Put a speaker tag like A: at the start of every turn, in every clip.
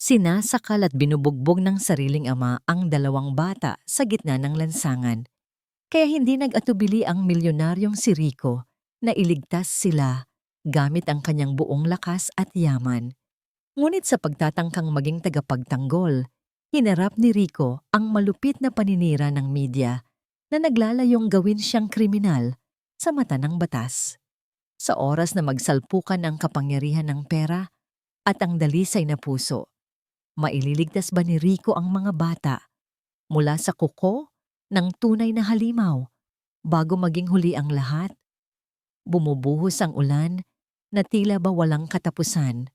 A: Sinasakal at binubugbog ng sariling ama ang dalawang bata sa gitna ng lansangan. Kaya hindi nag-atubili ang milyonaryong si Rico na iligtas sila gamit ang kanyang buong lakas at yaman. Ngunit sa pagtatangkang maging tagapagtanggol, hinarap ni Rico ang malupit na paninira ng media na naglalayong gawin siyang kriminal sa mata ng batas. Sa oras na magsalpukan ang kapangyarihan ng pera at ang dalisay na puso, maililigtas ba ni Rico ang mga bata mula sa kuko ng tunay na halimaw bago maging huli ang lahat? Bumubuhos ang ulan na tila ba walang katapusan.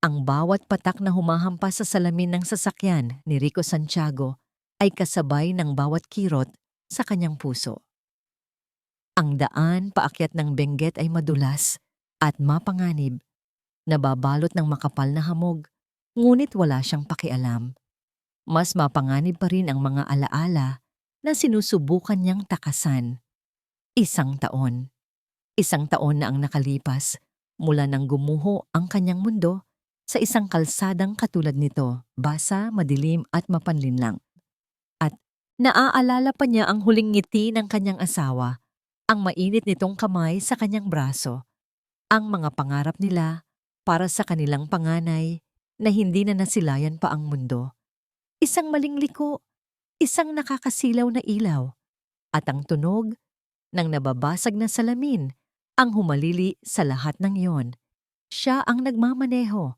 A: Ang bawat patak na humahampas sa salamin ng sasakyan ni Rico Santiago ay kasabay ng bawat kirot sa kanyang puso. Ang daan paakyat ng Benguet ay madulas at mapanganib, nababalot ng makapal na hamog, ngunit wala siyang pakialam. Mas mapanganib pa rin ang mga alaala na sinusubukan niyang takasan. Isang taon na ang nakalipas mula nang gumuho ang kanyang mundo sa isang kalsadang katulad nito, basa, madilim at mapanlinlang. At naaalala pa niya ang huling ngiti ng kanyang asawa, ang mainit nitong kamay sa kanyang braso, ang mga pangarap nila para sa kanilang panganay na hindi na nasilayan pa ang mundo. Isang maling liko, isang nakakasilaw na ilaw, at ang tunog ng nababasag na salamin ang humalili sa lahat ng iyon. Siya ang nagmamaneho,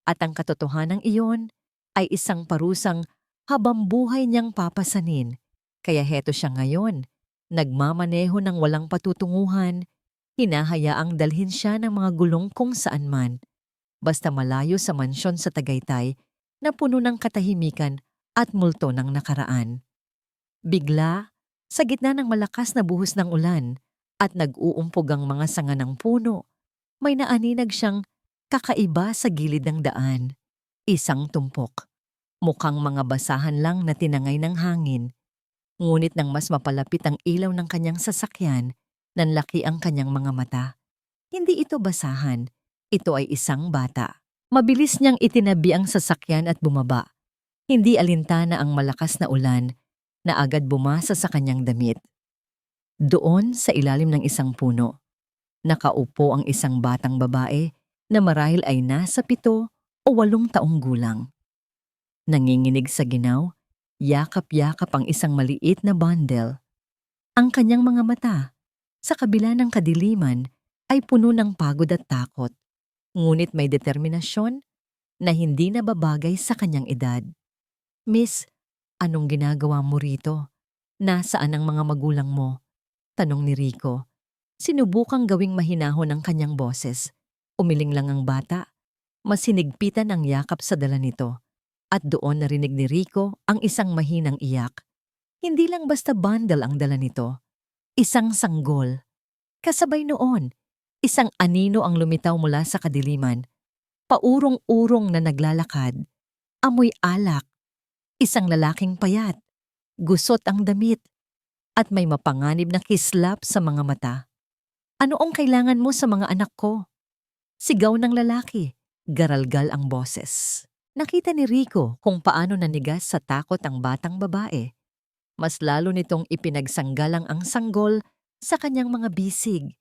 A: at ang katotohanan iyon ay isang parusang habang buhay niyang papasanin. Kaya heto siya ngayon, nagmamaneho ng walang patutunguhan, hinahayaang dalhin siya ng mga gulong kung saan man, basta malayo sa mansyon sa Tagaytay na puno ng katahimikan at multo ng nakaraan. Bigla, sa gitna ng malakas na buhos ng ulan at nag-uumpog ang mga sanga ng puno, may naaninag siyang kakaiba sa gilid ng daan. Isang tumpok. Mukhang mga basahan lang na tinangay ng hangin. Ngunit nang mas mapalapit ang ilaw ng kanyang sasakyan, nanlaki ang kanyang mga mata. Hindi ito basahan. Ito ay isang bata. Mabilis niyang itinabi ang sasakyan at bumaba. Hindi alintana ang malakas na ulan na agad bumasa sa kanyang damit. Doon sa ilalim ng isang puno, nakaupo ang isang batang babae na marahil ay nasa 7 o 8 taong gulang. Nanginginig sa ginaw, yakap-yakap ang isang maliit na bundle. Ang kanyang mga mata, sa kabila ng kadiliman, ay puno ng pagod at takot. Ngunit may determinasyon na hindi nababagay sa kanyang edad. "Miss, anong ginagawa mo rito? Nasaan ang mga magulang mo?" tanong ni Rico. Sinubukang gawing mahinahon ang kanyang boses. Umiling lang ang bata. Mas hinigpitan ang yakap sa dala nito. At doon narinig ni Rico ang isang mahinang iyak. Hindi lang basta bundle ang dala nito. Isang sanggol. Kasabay noon, isang anino ang lumitaw mula sa kadiliman. Paurong-urong na naglalakad. Amoy alak. Isang lalaking payat. Gusot ang damit. At may mapanganib na kislap sa mga mata. "Ano ang kailangan mo sa mga anak ko?" Sigaw ng lalaki. Garalgal ang boses. Nakita ni Rico kung paano nanigas sa takot ang batang babae. Mas lalo nitong ipinagsanggalang ang sanggol sa kanyang mga bisig.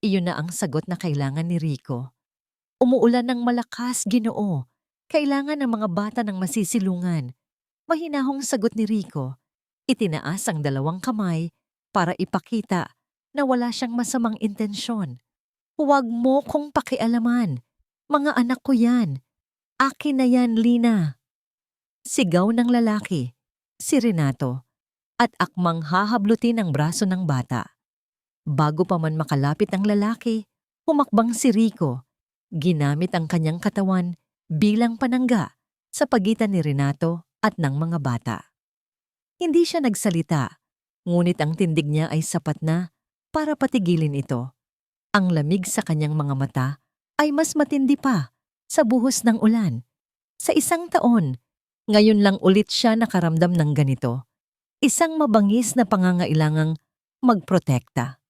A: Iyon na ang sagot na kailangan ni Rico. Umuulan ng malakas, Ginoo. Kailangan ng mga bata ng masisilungan. Mahinahong sagot ni Rico. Itinaas ang 2 kamay para ipakita na wala siyang masamang intensyon. "Huwag mo kong pakialaman. Mga anak ko yan. Akin na yan, Lina." Sigaw ng lalaki, si Renato, at akmang hahablutin ang braso ng bata. Bago pa man makalapit ang lalaki, humakbang si Rico. Ginamit ang kanyang katawan bilang panangga sa pagitan ni Renato at ng mga bata. Hindi siya nagsalita, ngunit ang tindig niya ay sapat na para patigilin ito. Ang lamig sa kanyang mga mata ay mas matindi pa sa buhos ng ulan. Sa 1 taon, ngayon lang ulit siya nakaramdam ng ganito. Isang mabangis na pangangailangang magprotekta.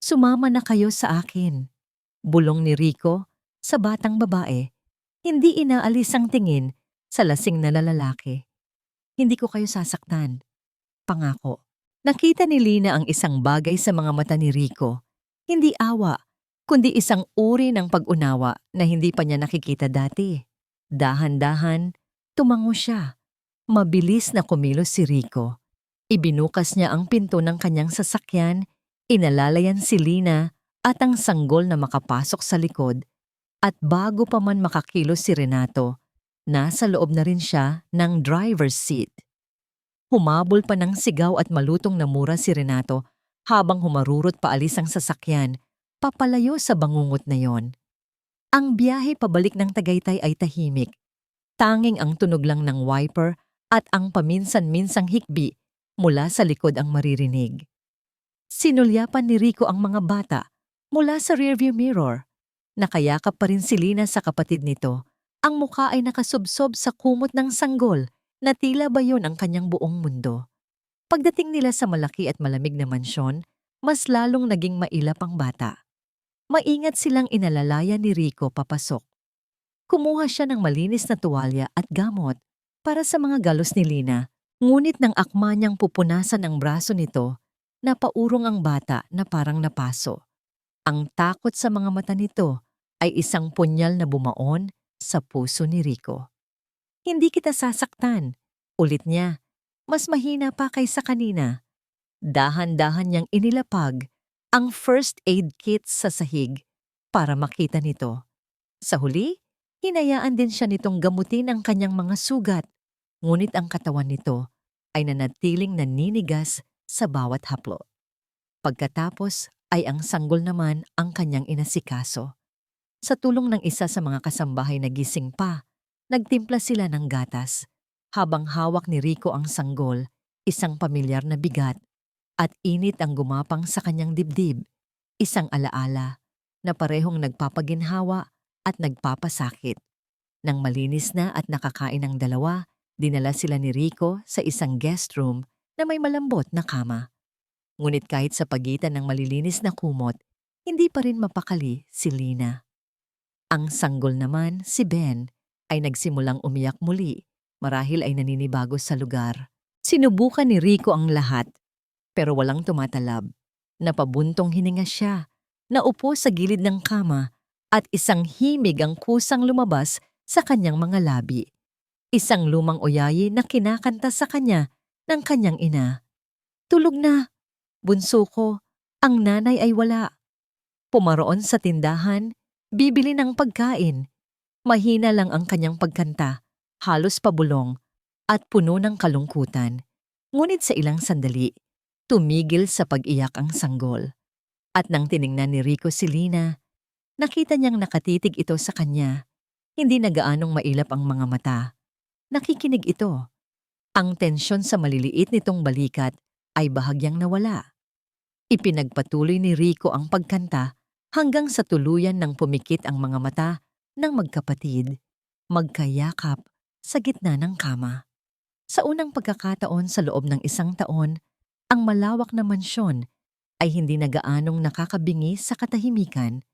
A: "Sumama na kayo sa akin," bulong ni Rico sa batang babae. Hindi inaalis ang tingin sa lasing na lalaki. Hindi ko kayo sasaktan. Pangako. Nakita ni Lina ang isang bagay sa mga mata ni Rico. Hindi awa, kundi isang uri ng pag-unawa na hindi pa niya nakikita dati. Dahan-dahan, tumango siya. Mabilis na kumilos si Rico. Ibinukas niya ang pinto ng kanyang sasakyan, inalalayan si Lina at ang sanggol na makapasok sa likod. At bago pa man makakilos si Renato, nasa loob na rin siya ng driver's seat. Humabol pa ng sigaw at malutong na mura si Renato habang humarurot paalis ang sasakyan, papalayo sa bangungot na yon. Ang biyahe pabalik ng Tagaytay ay tahimik. Tanging ang tunog lang ng wiper at ang paminsan-minsang hikbi mula sa likod ang maririnig. Sinulyapan ni Rico ang mga bata mula sa rearview mirror. Nakayakap pa rin si Lina sa kapatid nito. Ang mukha ay nakasubsob sa kumot ng sanggol na tila ba yun ang kanyang buong mundo. Pagdating nila sa malaki at malamig na mansyon, mas lalong naging mailap ang bata. Maingat silang inalalaya ni Rico papasok. Kumuha siya ng malinis na tuwalya at gamot para sa mga galos ni Lina, ngunit nang akma niyang pupunasan ang braso nito, napaurong ang bata na parang napaso. Ang takot sa mga mata nito ay isang punyal na bumaon sa puso ni Rico. Hindi kita sasaktan, ulit niya. Mas mahina pa kaysa kanina. Dahan-dahan niyang inilapag ang first aid kit sa sahig para makita nito. Sa huli, hinayaan din siya nitong gamutin ang kanyang mga sugat, ngunit ang katawan nito ay nanatiling naninigas sa bawat haplo. Pagkatapos ay ang sanggol naman ang kanyang inasikaso. Sa tulong ng isa sa mga kasambahay na gising pa, nagtimpla sila ng gatas, habang hawak ni Rico ang sanggol, isang pamilyar na bigat, at init ang gumapang sa kanyang dibdib, isang alaala na parehong nagpapaginhawa at nagpapasakit. Nang malinis na at nakakain ang dalawa, dinala sila ni Rico sa isang guest room na may malambot na kama. Ngunit kahit sa pagitan ng malilinis na kumot, hindi pa rin mapakali si Lina. Ang sanggol naman, si Ben, ay nagsimulang umiyak muli, marahil ay naninibago sa lugar. Sinubukan ni Rico ang lahat, pero walang tumatalab. Napabuntong hininga siya, naupo sa gilid ng kama, at isang himig ang kusang lumabas sa kanyang mga labi. Isang lumang oyayi na kinakanta sa kanya ng kanyang ina. Tulog na, bunso ko, ang nanay ay wala. Pumaroon sa tindahan, bibili ng pagkain. Mahina lang ang kanyang pagkanta, halos pabulong, at puno ng kalungkutan. Ngunit sa ilang sandali, tumigil sa pag-iyak ang sanggol. At nang tiningnan ni Rico si Lina, nakita niyang nakatitig ito sa kanya. Hindi na gaanong mailap ang mga mata. Nakikinig ito. Ang tensyon sa maliliit nitong balikat ay bahagyang nawala. Ipinagpatuloy ni Rico ang pagkanta hanggang sa tuluyan ng pumikit ang mga mata ng magkapatid, magkayakap sa gitna ng kama. Sa unang pagkakataon sa loob ng isang taon, ang malawak na mansyon ay hindi na gaanong nakakabingi sa katahimikan.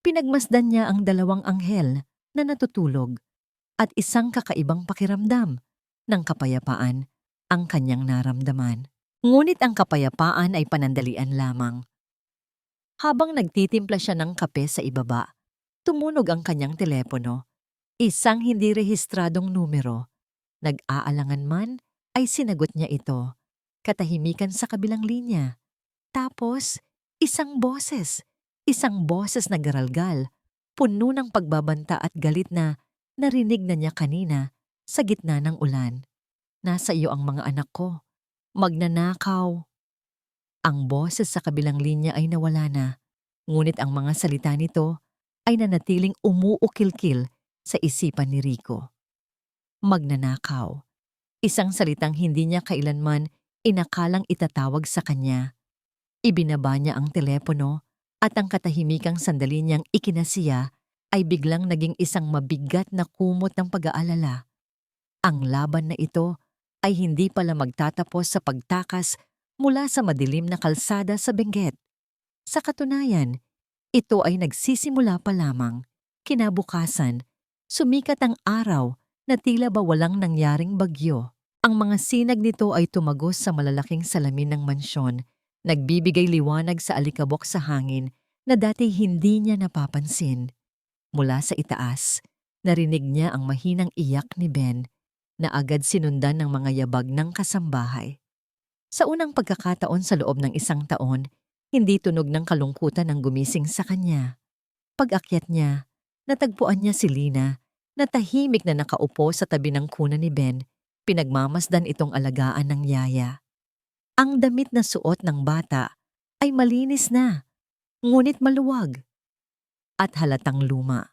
A: Pinagmasdan niya ang dalawang anghel na natutulog at isang kakaibang pakiramdam ng kapayapaan ang kanyang naramdaman. Ngunit ang kapayapaan ay panandalian lamang. Habang nagtitimpla siya ng kape sa ibaba, tumunog ang kanyang telepono. Isang hindi rehistradong numero. Nag-aalangan man ay sinagot niya ito. Katahimikan sa kabilang linya. Tapos, isang boses na garalgal, puno ng pagbabanta at galit na narinig na niya kanina sa gitna ng ulan. Nasa iyo ang mga anak ko. Magnanakaw. Ang boses sa kabilang linya ay nawala na, ngunit ang mga salita nito ay nanatiling umuukil-kil sa isipan ni Rico. Magnanakaw. Isang salitang hindi niya kailanman inakalang itatawag sa kanya. Ibinaba niya ang telepono at ang katahimikang sandali niyang ikinasiya ay biglang naging isang mabigat na kumot ng pag-aalala. Ang laban na ito ay hindi pala magtatapos sa pagtakas mula sa madilim na kalsada sa Benguet. Sa katunayan, ito ay nagsisimula pa lamang. Kinabukasan, Sumikat ang araw na tila ba walang nangyaring bagyo. Ang mga sinag nito ay tumagos sa malalaking salamin ng mansyon, nagbibigay liwanag sa alikabok sa hangin na dati hindi niya napapansin. Mula sa itaas, narinig niya ang mahinang iyak ni Ben na agad sinundan ng mga yabag ng kasambahay. Sa unang pagkakataon sa loob ng isang taon, hindi tunog ng kalungkutan ang gumising sa kanya. Pag-akyat niya, natagpuan niya si Lina na tahimik na nakaupo sa tabi ng kuna ni Ben, pinagmamasdan itong alagaan ng yaya. Ang damit na suot ng bata ay malinis na, ngunit maluwag at halatang luma.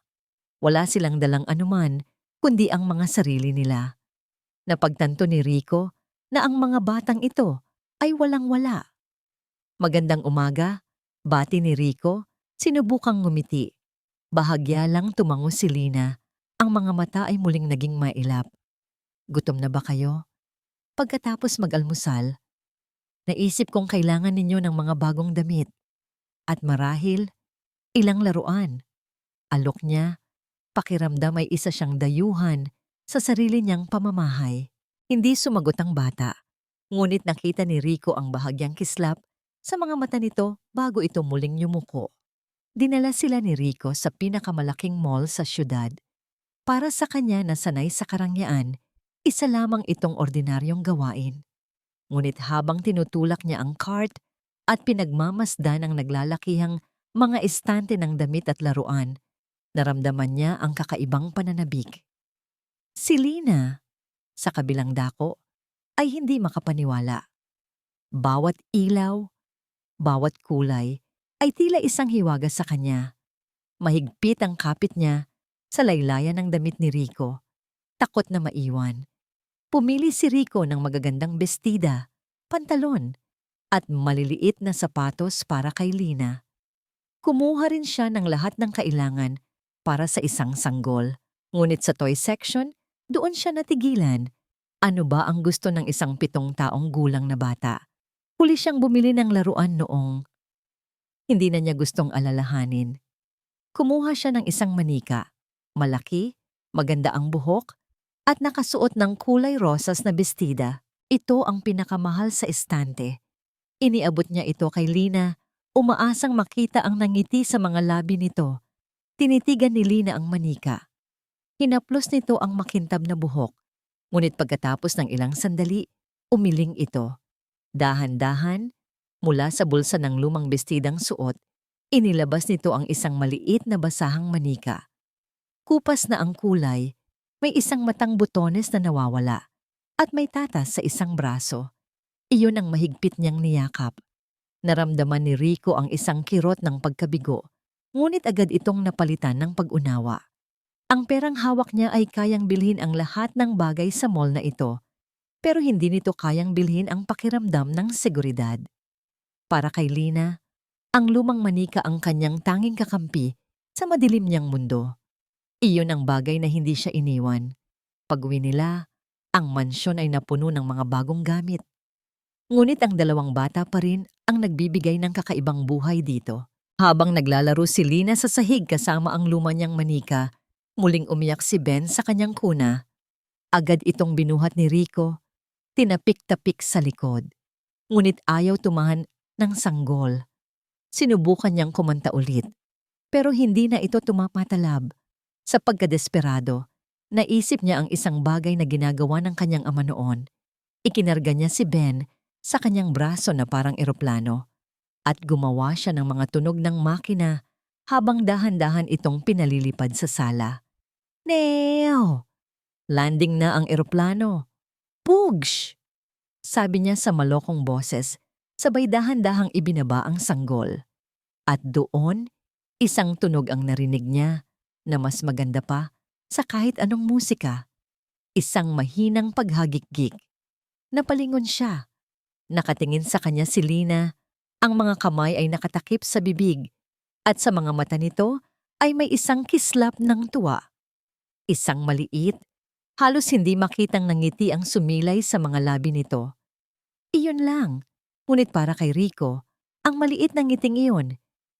A: Wala silang dalang anuman kundi ang mga sarili nila. Napagtanto ni Rico na ang mga batang ito ay walang-wala. Magandang umaga, bati ni Rico, sinubukang ngumiti. Bahagya lang tumango si Lina, ang mga mata ay muling naging mailap. Gutom na ba kayo? Pagkatapos mag-almusal, naisip kong kailangan ninyo ng mga bagong damit. At marahil, ilang laruan. Alok niya, pakiramdam ay isa siyang dayuhan sa sarili niyang pamamahay. Hindi sumagot ang bata, ngunit nakita ni Rico ang bahagyang kislap sa mga mata nito bago ito muling yumuko. Dinala sila ni Rico sa pinakamalaking mall sa syudad. Para sa kanya na sanay sa karangyaan, isa lamang itong ordinaryong gawain. Ngunit habang tinutulak niya ang cart at pinagmamasdan ang naglalakihang mga estante ng damit at laruan, naramdaman niya ang kakaibang pananabik. Si Lina, sa kabilang dako, ay hindi makapaniwala. Bawat ilaw, bawat kulay, ay tila isang hiwaga sa kanya. Mahigpit ang kapit niya sa laylayan ng damit ni Rico, takot na maiwan. Pumili si Rico ng magagandang bestida, pantalon, at maliliit na sapatos para kay Lina. Kumuha rin siya ng lahat ng kailangan para sa isang sanggol. Ngunit sa toy section, doon siya natigilan. Ano ba ang gusto ng isang 7 taong gulang na bata? Huli siyang bumili ng laruan noong hindi na niya gustong alalahanin. Kumuha siya ng isang manika, malaki, maganda ang buhok, at nakasuot ng kulay rosas na bestida. Ito ang pinakamahal sa estante. Iniabot niya ito kay Lina, umaasang makita ang nangiti sa mga labi nito. Tinitigan ni Lina ang manika. Hinaplos nito ang makintab na buhok, ngunit pagkatapos ng ilang sandali, umiling ito. Dahan-dahan, mula sa bulsa ng lumang bestidang suot, inilabas nito ang isang maliit na basahang manika. Kupas na ang kulay, may isang matang butones na nawawala, at may tatas sa isang braso. Iyon ang mahigpit niyang niyakap. Naramdaman ni Rico ang isang kirot ng pagkabigo, ngunit agad itong napalitan ng pag-unawa. Ang perang hawak niya ay kayang bilhin ang lahat ng bagay sa mall na ito, pero hindi nito kayang bilhin ang pakiramdam ng seguridad. Para kay Lina, ang lumang manika ang kanyang tanging kakampi sa madilim niyang mundo. Iyon ang bagay na hindi siya iniwan. Pag-uwi nila, ang mansyon ay napuno ng mga bagong gamit. Ngunit ang dalawang bata pa rin ang nagbibigay ng kakaibang buhay dito. Habang naglalaro si Lina sa sahig kasama ang luma niyang manika, muling umiyak si Ben sa kanyang kuna. Agad itong binuhat ni Rico, tinapik-tapik sa likod. Ngunit ayaw tumahan ng sanggol. Sinubukan niyang kumanta ulit, pero hindi na ito tumapatalab. Sa pagkadesperado, naisip niya ang isang bagay na ginagawa ng kanyang ama noon. Ikinarga niya si Ben sa kanyang braso na parang eroplano at gumawa siya ng mga tunog ng makina habang dahan-dahan itong pinalilipad sa sala. Neo! Landing na ang eroplano. Pugsh! Sabi niya sa malokong boses, sabay dahan-dahang ibinaba ang sanggol. At doon, isang tunog ang narinig niya na mas maganda pa sa kahit anong musika. Isang mahinang paghagikgik. Napalingon siya. Nakatingin sa kanya si Lina. Ang mga kamay ay nakatakip sa bibig at sa mga mata nito ay may isang kislap ng tuwa. Isang maliit, halos hindi makitang nangiti ang sumilay sa mga labi nito. Iyon lang, ngunit para kay Rico, ang maliit na ngiting iyon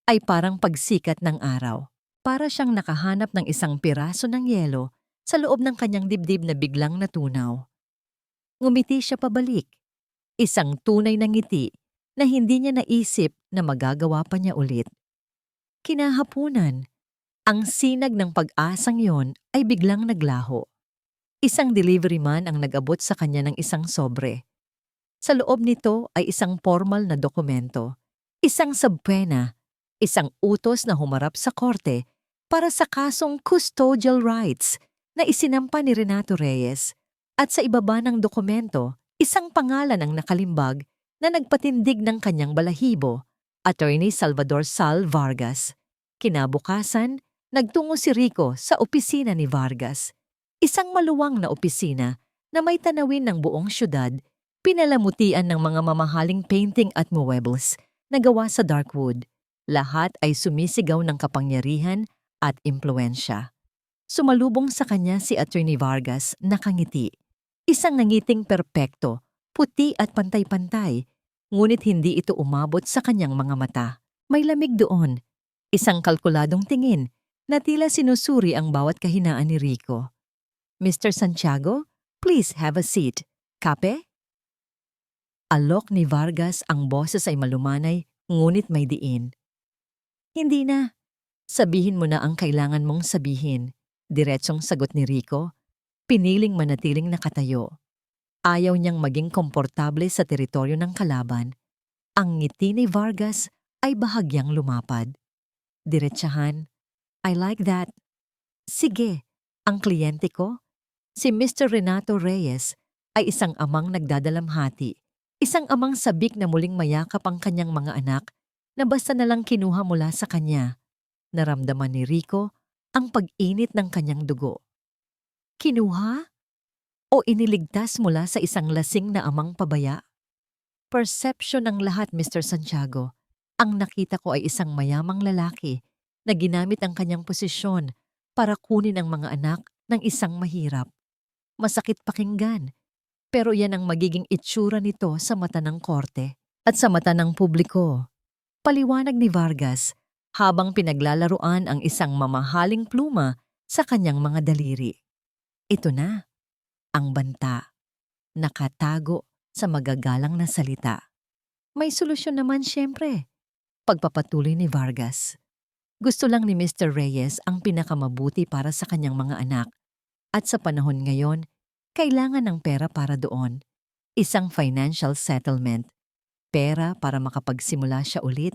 A: ay parang pagsikat ng araw. para siyang nakahanap ng isang piraso ng yelo sa loob ng kanyang dibdib na biglang natunaw. Ngumiti siya pabalik, isang tunay na ngiti na hindi niya naisip na magagawa pa niya ulit. Kinahapunan, ang sinag ng pag-asang yon ay biglang naglaho. Isang delivery man ang nag-abot sa kanya ng isang sobre. Sa loob nito ay isang formal na dokumento, isang subpoena, isang utos na humarap sa korte para sa kasong custodial rights na isinampa ni Renato Reyes, at sa ibaba ng dokumento, isang pangalan ang nakalimbag na nagpatindig ng kanyang balahibo, Attorney Salvador Sal Vargas. Kinabukasan, nagtungo si Rico sa opisina ni Vargas, isang maluwang na opisina na may tanawin ng buong syudad, pinalamutian ng mga mamahaling painting at muebles na gawa sa dark wood. Lahat ay sumisigaw ng kapangyarihan at impluensya. Sumalubong sa kanya si Attorney Vargas, nakangiti. Isang nangiting perpekto, puti at pantay-pantay, ngunit hindi ito umabot sa kanyang mga mata. May lamig doon, isang kalkuladong tingin na tila sinusuri ang bawat kahinaan ni Rico. Mr. Santiago, please have a seat. Kape? Alok ni Vargas, ang boses ay malumanay, ngunit may diin. Hindi na. Sabihin mo na ang kailangan mong sabihin. Diretsong sagot ni Rico, piniling manatiling nakatayo. Ayaw niyang maging komportable sa teritoryo ng kalaban. Ang ngiti ni Vargas ay bahagyang lumapad. Diretsahan, I like that. Sige, ang kliyente ko, si Mr. Renato Reyes, ay isang amang nagdadalamhati, isang amang sabik na muling mayakap ang kanyang mga anak na basta nalang kinuha mula sa kanya. Naramdaman ni Rico ang pag-init ng kanyang dugo. Kinuha? O iniligtas mula sa isang lasing na amang pabaya? Perception ng lahat, Mr. Santiago. Ang nakita ko ay isang mayamang lalaki na ginamit ang kanyang posisyon para kunin ang mga anak ng isang mahirap. Masakit pakinggan, pero yan ang magiging itsura nito sa mata ng korte at sa mata ng publiko. Paliwanag ni Vargas habang pinaglalaruan ang isang mamahaling pluma sa kanyang mga daliri. Ito na, ang banta, nakatago sa magagalang na salita. May solusyon naman siyempre. Pagpapatuloy ni Vargas. Gusto lang ni Mr. Reyes ang pinakamabuti para sa kanyang mga anak. At sa panahon ngayon, kailangan ng pera para doon. Isang financial settlement. Pera para makapagsimula siya ulit,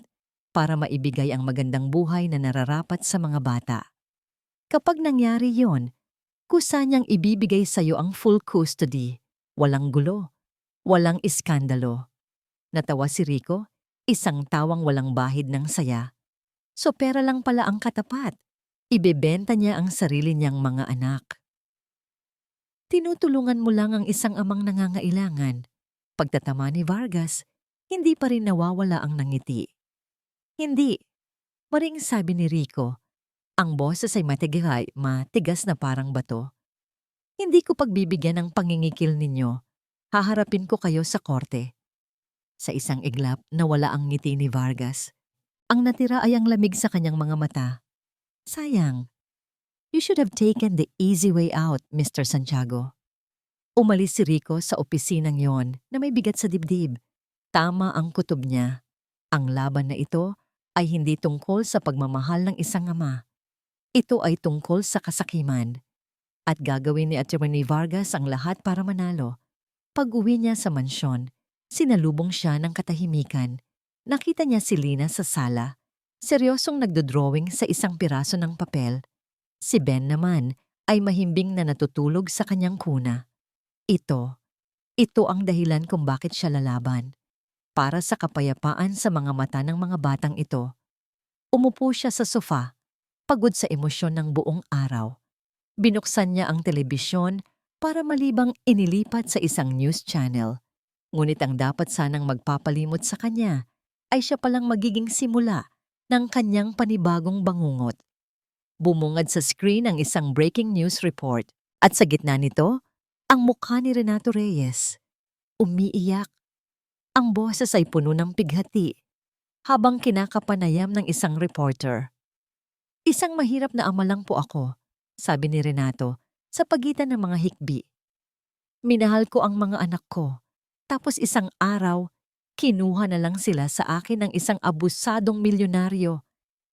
A: para maibigay ang magandang buhay na nararapat sa mga bata. Kapag nangyari yon, kusa niyang ibibigay sa iyo ang full custody. Walang gulo, walang iskandalo. Natawa si Rico, isang tawang walang bahid ng saya. So pera lang pala ang katapat. Ibebenta niya ang sarili niyang mga anak. Tinutulungan mo lang ang isang amang nangangailangan. Pagtatama ni Vargas, hindi pa rin nawawala ang nangiti. Hindi. Maring sabi ni Rico, ang boses ay matigas na parang bato. Hindi ko pagbibigyan ng pangingikil ninyo. Haharapin ko kayo sa korte. Sa isang iglap, nawala ang ngiti ni Vargas. Ang natira ay ang lamig sa kanyang mga mata. Sayang. You should have taken the easy way out, Mr. Santiago. Umalis si Rico sa opisinang yon na may bigat sa dibdib. Tama ang kutob niya. Ang laban na ito ay hindi tungkol sa pagmamahal ng isang ama. Ito ay tungkol sa kasakiman. At gagawin ni Attorney Vargas ang lahat para manalo. Pag-uwi niya sa mansyon, sinalubong siya ng katahimikan. Nakita niya si Lina sa sala, seryosong nagdodrawing sa isang piraso ng papel. Si Ben naman ay mahimbing na natutulog sa kanyang kuna. Ito ang dahilan kung bakit siya lalaban. Para sa kapayapaan sa mga mata ng mga batang ito. Umupo siya sa sofa, pagod sa emosyon ng buong araw. Binuksan niya ang telebisyon para malibang inilipat sa isang news channel. Ngunit ang dapat sanang magpapalimot sa kanya ay siya palang magiging simula ng kanyang panibagong bangungot. Bumungad sa screen ang isang breaking news report at sa gitna nito, ang mukha ni Renato Reyes. Umiiyak. Ang boses ay puno ng pighati habang kinakapanayam ng isang reporter. Isang mahirap na ama lang po ako, sabi ni Renato, sa pagitan ng mga hikbi. Minahal ko ang mga anak ko. Tapos isang araw, kinuha na lang sila sa akin ng isang abusadong milyonaryo.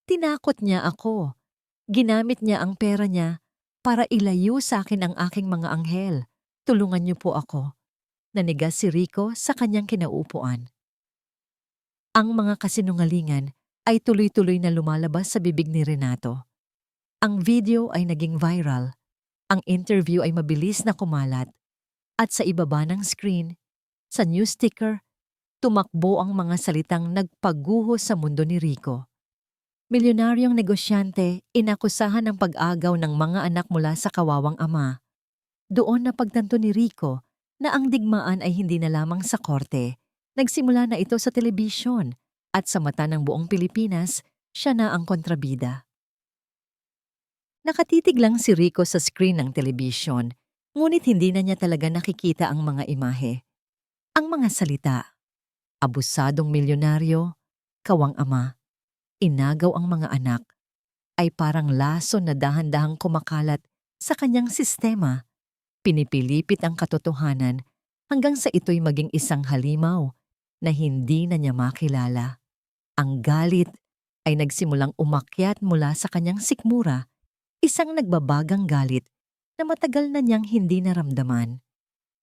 A: Tinakot niya ako. Ginamit niya ang pera niya para ilayo sa akin ang aking mga anghel. Tulungan niyo po ako. Nanigas si Rico sa kanyang kinauupuan. Ang mga kasinungalingan ay tuloy-tuloy na lumalabas sa bibig ni Renato. Ang video ay naging viral. Ang interview ay mabilis na kumalat. At sa ibaba ng screen, sa news sticker, tumakbo ang mga salitang nagpaguho sa mundo ni Rico. Milyonaryong negosyante, inakusahan ng pag-agaw ng mga anak mula sa kawawang ama. Doon na pagtanto ni Rico na ang digmaan ay hindi na lamang sa korte. Nagsimula na ito sa telebisyon at sa mata ng buong Pilipinas, siya na ang kontrabida. Nakatitig lang si Rico sa screen ng telebisyon, ngunit hindi na niya talaga nakikita ang mga imahe. Ang mga salita, abusadong milyonaryo, kawang ama, inagaw ang mga anak, ay parang laso na dahan-dahang kumakalat sa kanyang sistema. Pinipilipit ang katotohanan hanggang sa ito'y maging isang halimaw na hindi na niya makilala. Ang galit ay nagsimulang umakyat mula sa kanyang sikmura, isang nagbabagang galit na matagal na niyang hindi naramdaman.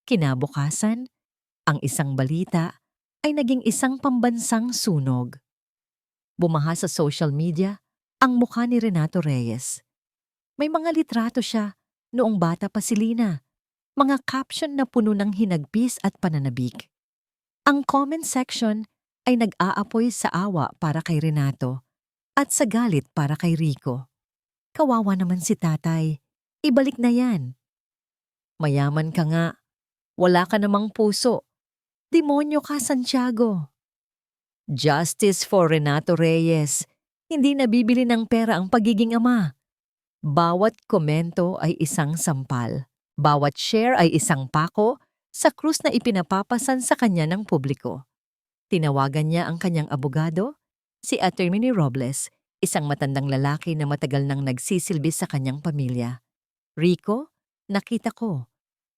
A: Kinabukasan, ang isang balita ay naging isang pambansang sunog. Bumaha sa social media ang mukha ni Renato Reyes. May mga litrato siya noong bata pa si Lina, mga caption na puno ng hinagpis at pananabik. Ang comment section ay nag-aapoy sa awa para kay Renato at sa galit para kay Rico. Kawawa naman si tatay, ibalik na yan. Mayaman ka nga, wala ka namang puso. Demonyo ka, Santiago. Justice for Renato Reyes. Hindi nabibili ng pera ang pagiging ama. Bawat komento ay isang sampal. Bawat share ay isang pako sa krus na ipinapapasan sa kanya ng publiko. Tinawagan niya ang kanyang abogado, si Attorney Robles, isang matandang lalaki na matagal nang nagsisilbi sa kanyang pamilya. Rico, nakita ko.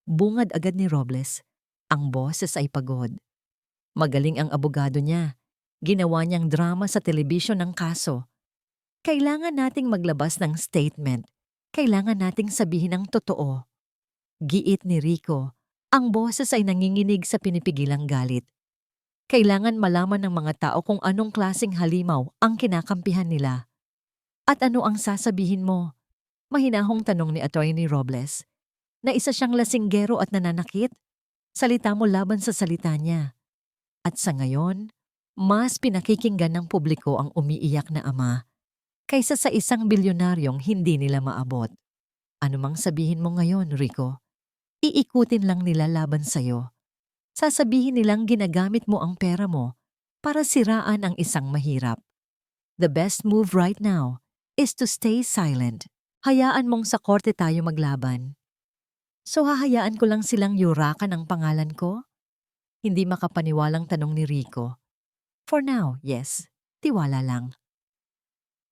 A: Bungad agad ni Robles. Ang boses ay pagod. Magaling ang abogado niya. Ginawa niyang drama sa telebisyon ng kaso. Kailangan nating maglabas ng statement. Kailangan nating sabihin ang totoo. Giit ni Rico. Ang boses ay nanginginig sa pinipigilang galit. Kailangan malaman ng mga tao kung anong klaseng halimaw ang kinakampihan nila. At ano ang sasabihin mo? Mahinahong tanong ni Attorney Robles. Na isa siyang lasinggero at nananakit? Salita mo laban sa salita niya. At sa ngayon, mas pinakikinggan ng publiko ang umiiyak na ama kaysa sa isang bilyonaryong hindi nila maabot. Ano mang sabihin mo ngayon, Rico, iikutin lang nila laban sa'yo. Sasabihin nilang ginagamit mo ang pera mo para siraan ang isang mahirap. The best move right now is to stay silent. Hayaan mong sa korte tayo maglaban. So hahayaan ko lang silang yurakan ang pangalan ko? Hindi makapaniwalang tanong ni Rico. For now, yes. Tiwala lang.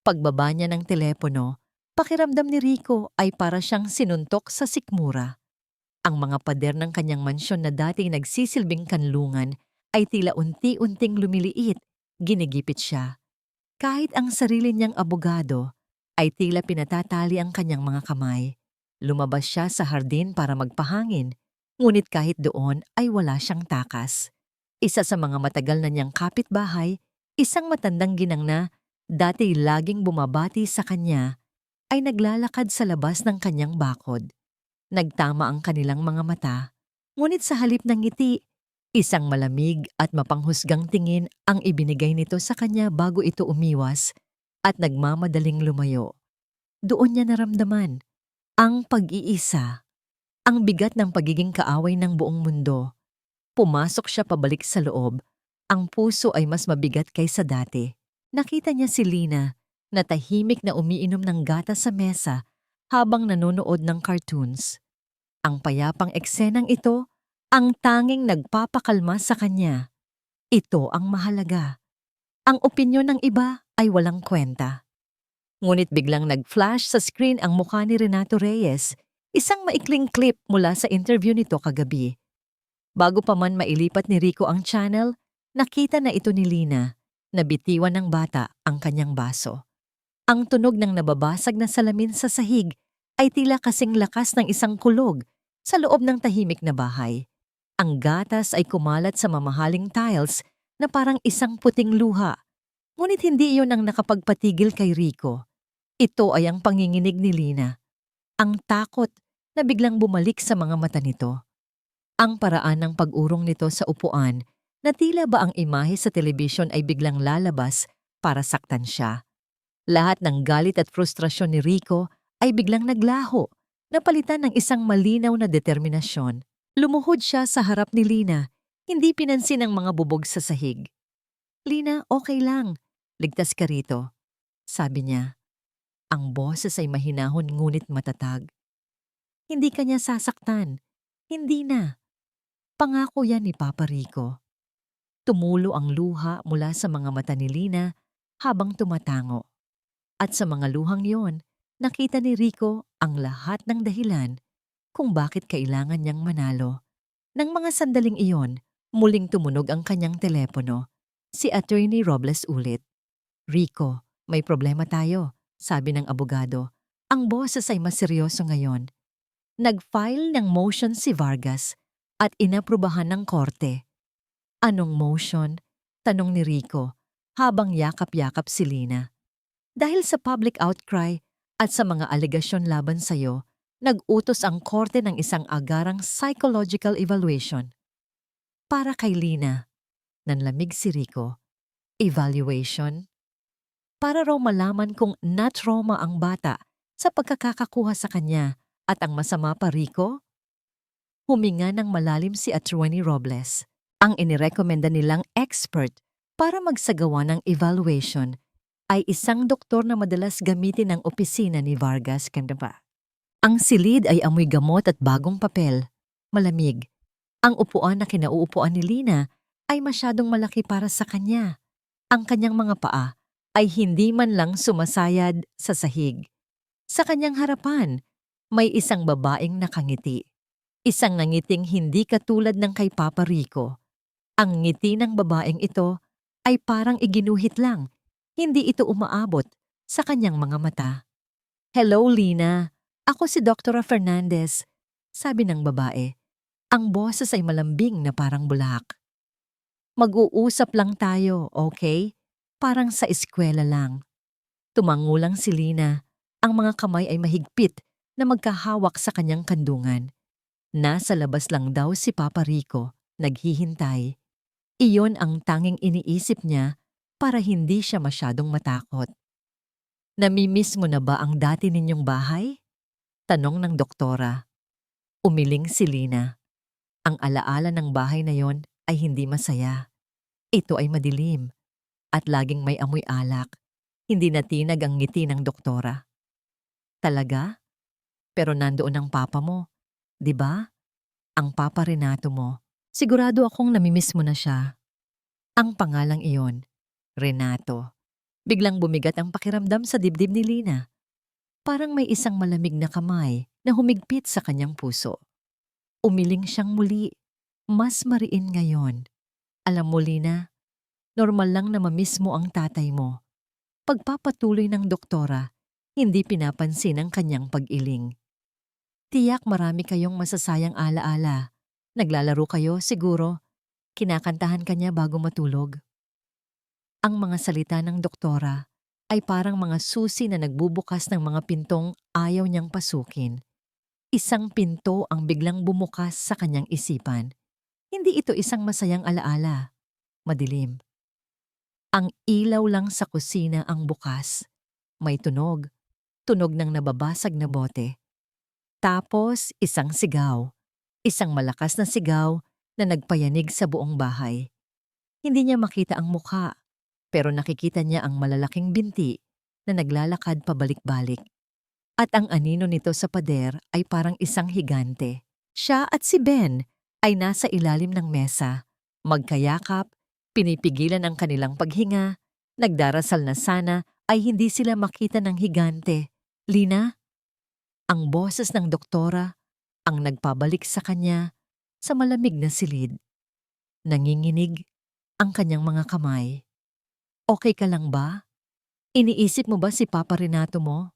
A: Pagbaba niya ng telepono, pakiramdam ni Rico ay para siyang sinuntok sa sikmura. Ang mga pader ng kanyang mansyon na dating nagsisilbing kanlungan ay tila unti-unting lumiliit, ginigipit siya. Kahit ang sarili niyang abogado ay tila pinatatali ang kanyang mga kamay. Lumabas siya sa hardin para magpahangin, ngunit kahit doon ay wala siyang takas. Isa sa mga matagal na niyang kapitbahay, isang matandang ginang na dati laging bumabati sa kanya, ay naglalakad sa labas ng kanyang bakod. Nagtama ang kanilang mga mata, ngunit sa halip ng ngiti, isang malamig at mapanghusgang tingin ang ibinigay nito sa kanya bago ito umiwas at nagmamadaling lumayo. Doon niya naramdaman ang pag-iisa, ang bigat ng pagiging kaaway ng buong mundo. Pumasok siya pabalik sa loob, ang puso ay mas mabigat kaysa dati. Nakita niya si Lina na tahimik na umiinom ng gatas sa mesa habang nanonood ng cartoons. Ang payapang eksenang ito ang tanging nagpapakalma sa kanya. Ito ang mahalaga. Ang opinyon ng iba ay walang kwenta. Ngunit biglang nag-flash sa screen ang mukha ni Renato Reyes, isang maikling clip mula sa interview nito kagabi. Bago pa man mailipat ni Rico ang channel, nakita na ito ni Lina, na bitiwan ng bata ang kanyang baso. Ang tunog ng nababasag na salamin sa sahig ay tila kasing lakas ng isang kulog sa loob ng tahimik na bahay. Ang gatas ay kumalat sa mamahaling tiles na parang isang puting luha. Ngunit hindi iyon ang nakapagpatigil kay Rico. Ito ay ang panginginig ni Lina. Ang takot na biglang bumalik sa mga mata nito. Ang paraan ng pag-urong nito sa upuan na tila ba ang imahe sa telebisyon ay biglang lalabas para saktan siya. Lahat ng galit at frustrasyon ni Rico ay biglang naglaho, napalitan ng isang malinaw na determinasyon. Lumuhod siya sa harap ni Lina, hindi pinansin ang mga bubog sa sahig. "Lina, okay lang. Ligtas ka rito," sabi niya. Ang boses ay mahinahon ngunit matatag. "Hindi ka niya sasaktan. Hindi na. Pangako yan ni Papa Rico." Tumulo ang luha mula sa mga mata ni Lina habang tumatango. At sa mga luhang yon, nakita ni Rico ang lahat ng dahilan kung bakit kailangan niyang manalo. Nang mga sandaling iyon, muling tumunog ang kanyang telepono. Si Attorney Robles ulit. "Rico, may problema tayo," sabi ng abogado. Ang boses ay mas seryoso ngayon. Nag-file ng motion si Vargas at inaprubahan ng korte. "Anong motion?" tanong ni Rico habang yakap-yakap si Lina. "Dahil sa public outcry at sa mga alegasyon laban sa'yo, nag-utos ang korte ng isang agarang psychological evaluation." Para kay Lina, nanlamig si Rico. Evaluation? Para raw malaman kung na-trauma ang bata sa pagkakakakuha sa kanya at ang masama pa, Rico? Huminga ng malalim si Attorney Robles. Ang inirekomenda nilang expert para magsagawa ng evaluation ay isang doktor na madalas gamitin ng opisina ni Vargas Candaba. Ang silid ay amoy gamot at bagong papel. Malamig. Ang upuan na kinauupuan ni Lina ay masyadong malaki para sa kanya. Ang kanyang mga paa ay hindi man lang sumasayad sa sahig. Sa kanyang harapan, may isang babaeng nakangiti. Isang nangiting hindi katulad ng kay Papa Rico. Ang ngiti ng babaeng ito ay parang iginuhit lang. Hindi ito umaabot sa kanyang mga mata. "Hello, Lina. Ako si Dr. Fernandez," sabi ng babae. Ang boses ay malambing na parang bulak. "Mag-uusap lang tayo, okay? Parang sa eskwela lang." Tumangulang si Lina. Ang mga kamay ay mahigpit na magkahawak sa kanyang kandungan. Nasa labas lang daw si Papa Rico, naghihintay. Iyon ang tanging iniisip niya para hindi siya masyadong matakot. "Namimiss mo na ba ang dati ninyong bahay?" tanong ng doktora. Umiling si Lina. Ang alaala ng bahay na yon ay hindi masaya. Ito ay madilim at laging may amoy alak. Hindi natinag ang ngiti ng doktora. "Talaga? Pero nandoon ang papa mo, di ba? Ang Papa Renato mo. Sigurado akong namimiss mo na siya." Ang pangalang iyon, Renato. Biglang bumigat ang pakiramdam sa dibdib ni Lina. Parang may isang malamig na kamay na humigpit sa kanyang puso. Umiling siyang muli. Mas mariin ngayon. "Alam mo, Lina, normal lang na mamiss mo ang tatay mo." Pagpapatuloy ng doktora, hindi pinapansin ang kanyang pag-iling. "Tiyak marami kayong masasayang alaala. Naglalaro kayo, siguro. Kinakantahan ka niya bago matulog." Ang mga salita ng doktora ay parang mga susi na nagbubukas ng mga pintong ayaw niyang pasukin. Isang pinto ang biglang bumukas sa kanyang isipan. Hindi ito isang masayang alaala. Madilim. Ang ilaw lang sa kusina ang bukas. May tunog. Tunog ng nababasag na bote. Tapos isang sigaw. Isang malakas na sigaw na nagpayanig sa buong bahay. Hindi niya makita ang mukha, pero nakikita niya ang malalaking binti na naglalakad pabalik-balik. At ang anino nito sa pader ay parang isang higante. Siya at si Ben ay nasa ilalim ng mesa, magkayakap, pinipigilan ang kanilang paghinga, nagdarasal na sana ay hindi sila makita ng higante. Lina, ang boses ng doktora ang nagpabalik sa kanya sa malamig na silid. Nanginginig ang kanyang mga kamay. Okay ka lang ba? Iniisip mo ba si Papa Renato mo?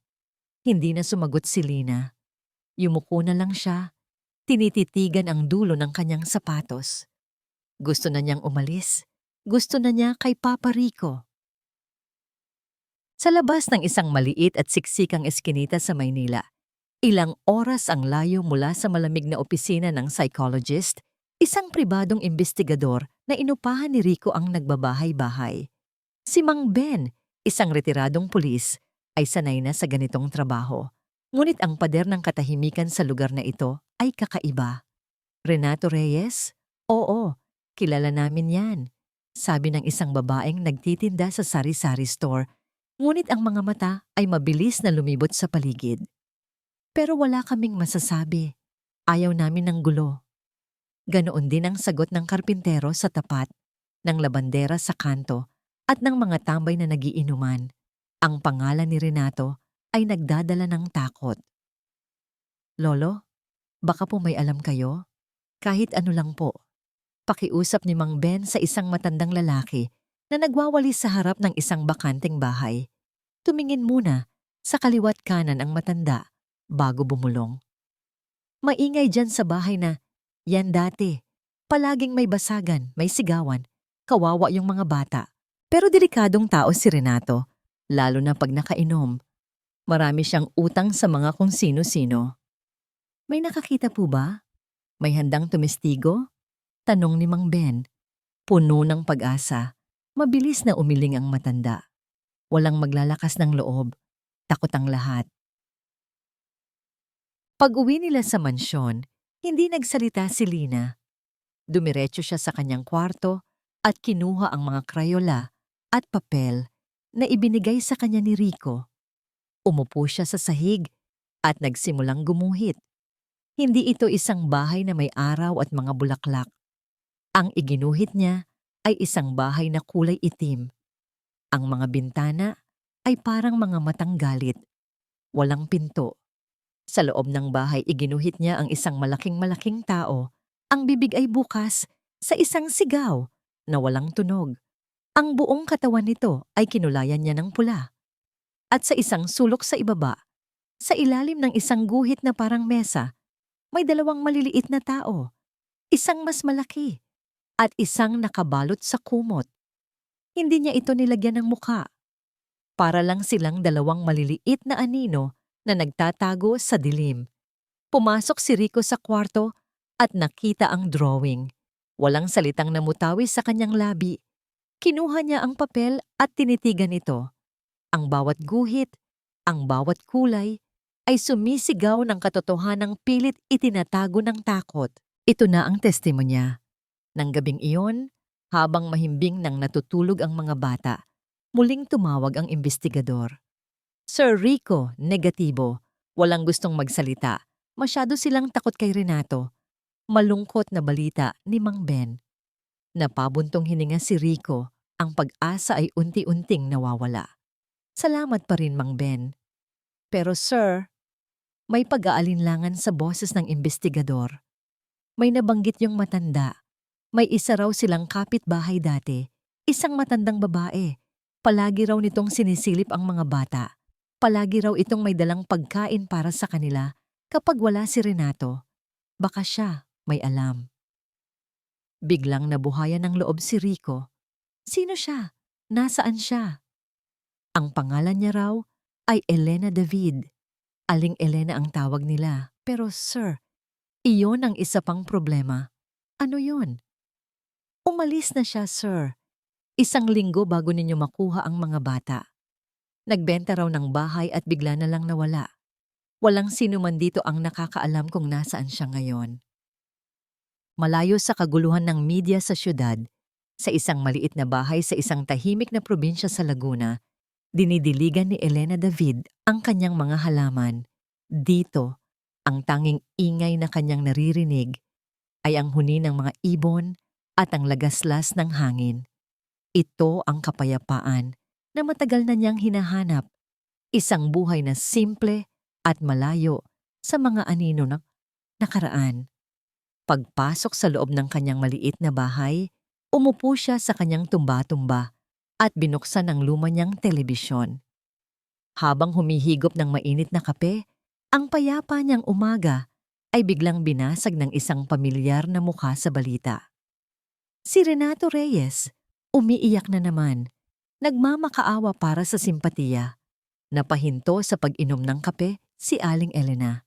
A: Hindi na sumagot si Lina. Yumuko na lang siya, tinititigan ang dulo ng kanyang sapatos. Gusto na niyang umalis. Gusto na niya kay Papa Rico. Sa labas ng isang maliit at siksikang eskinita sa Maynila, ilang oras ang layo mula sa malamig na opisina ng psychologist, isang pribadong investigador na inupahan ni Rico ang nagbabahay-bahay. Si Mang Ben, isang retiradong pulis, ay sanay na sa ganitong trabaho. Ngunit ang pader ng katahimikan sa lugar na ito ay kakaiba. Renato Reyes? Oo, kilala namin yan. Sabi ng isang babaeng nagtitinda sa sari-sari store, ngunit ang mga mata ay mabilis na lumibot sa paligid. Pero wala kaming masasabi. Ayaw namin ng gulo. Ganoon din ang sagot ng karpintero sa tapat, ng labandera sa kanto, at ng mga tambay na nagiinuman. Ang pangalan ni Renato ay nagdadala ng takot. Lolo, baka po may alam kayo? Kahit ano lang po. Pakiusap ni Mang Ben sa isang matandang lalaki na nagwawalis sa harap ng isang bakanteng bahay. Tumingin muna sa kaliwat kanan ang matanda bago bumulong. Maingay dyan sa bahay na, yan dati. Palaging may basagan, may sigawan, kawawa yung mga bata. Pero delikadong tao si Renato, lalo na pag nakainom. Marami siyang utang sa mga kung sino-sino. May nakakita po ba? May handang tumestigo? Tanong ni Mang Ben. Puno ng pag-asa. Mabilis na umiling ang matanda. Walang maglalakas ng loob. Takot ang lahat. Pag-uwi nila sa mansyon, hindi nagsalita si Lina. Dumiretso siya sa kanyang kwarto at kinuha ang mga krayola at papel na ibinigay sa kanya ni Rico. Umupo siya sa sahig at nagsimulang gumuhit. Hindi ito isang bahay na may araw at mga bulaklak. Ang iginuhit niya ay isang bahay na kulay itim. Ang mga bintana ay parang mga matang galit. Walang pinto. Sa loob ng bahay iginuhit niya ang isang malaking-malaking tao. Ang bibig ay bukas sa isang sigaw na walang tunog. Ang buong katawan nito ay kinulayan niya ng pula. At sa isang sulok sa ibaba, sa ilalim ng isang guhit na parang mesa, may dalawang maliliit na tao. Isang mas malaki at isang nakabalot sa kumot. Hindi niya ito nilagyan ng mukha. Para lang silang dalawang maliliit na anino na nagtatago sa dilim. Pumasok si Rico sa kwarto at nakita ang drawing. Walang salitang namutawi sa kanyang labi. Kinuha niya ang papel at tinitigan ito. Ang bawat guhit, ang bawat kulay, ay sumisigaw ng katotohanang pilit itinatago ng takot. Ito na ang testimonya. Nang gabing iyon, habang mahimbing nang natutulog ang mga bata, muling tumawag ang investigador. Sir Rico, negatibo. Walang gustong magsalita. Masyado silang takot kay Renato. Malungkot na balita ni Mang Ben. Napabuntong hininga si Rico. Ang pag-asa ay unti-unting nawawala. Salamat pa rin, Mang Ben. Pero sir, may pag-aalinlangan sa boses ng investigador. May nabanggit yung matanda. May isa raw silang kapitbahay dati. Isang matandang babae. Palagi raw nitong sinisilip ang mga bata. Palagi raw itong may dalang pagkain para sa kanila kapag wala si Renato. Baka siya may alam. Biglang nabuhayan ng loob si Rico. Sino siya? Nasaan siya? Ang pangalan niya raw ay Elena David. Aling Elena ang tawag nila. Pero sir, iyon ang isa pang problema. Ano yon? Umalis na siya, sir. 1 linggo bago ninyo makuha ang mga bata. Nagbenta raw ng bahay at bigla na lang nawala. Walang sino man dito ang nakakaalam kung nasaan siya ngayon. Malayo sa kaguluhan ng media sa syudad, sa isang maliit na bahay sa isang tahimik na probinsya sa Laguna, dinidiligan ni Elena David ang kanyang mga halaman. Dito, ang tanging ingay na kanyang naririnig ay ang huni ng mga ibon at ang lagaslas ng hangin. Ito ang kapayapaan na matagal na niyang hinahanap. Isang buhay na simple at malayo sa mga anino ng nakaraan. Pagpasok sa loob ng kanyang maliit na bahay, umupo siya sa kanyang tumba-tumba at binuksan ang luma niyang telebisyon. Habang humihigop ng mainit na kape, ang payapa niyang umaga ay biglang binasag ng isang pamilyar na mukha sa balita. Si Renato Reyes, umiiyak na naman, nagmamakaawa para sa simpatiya. Napahinto sa pag-inom ng kape si Aling Elena.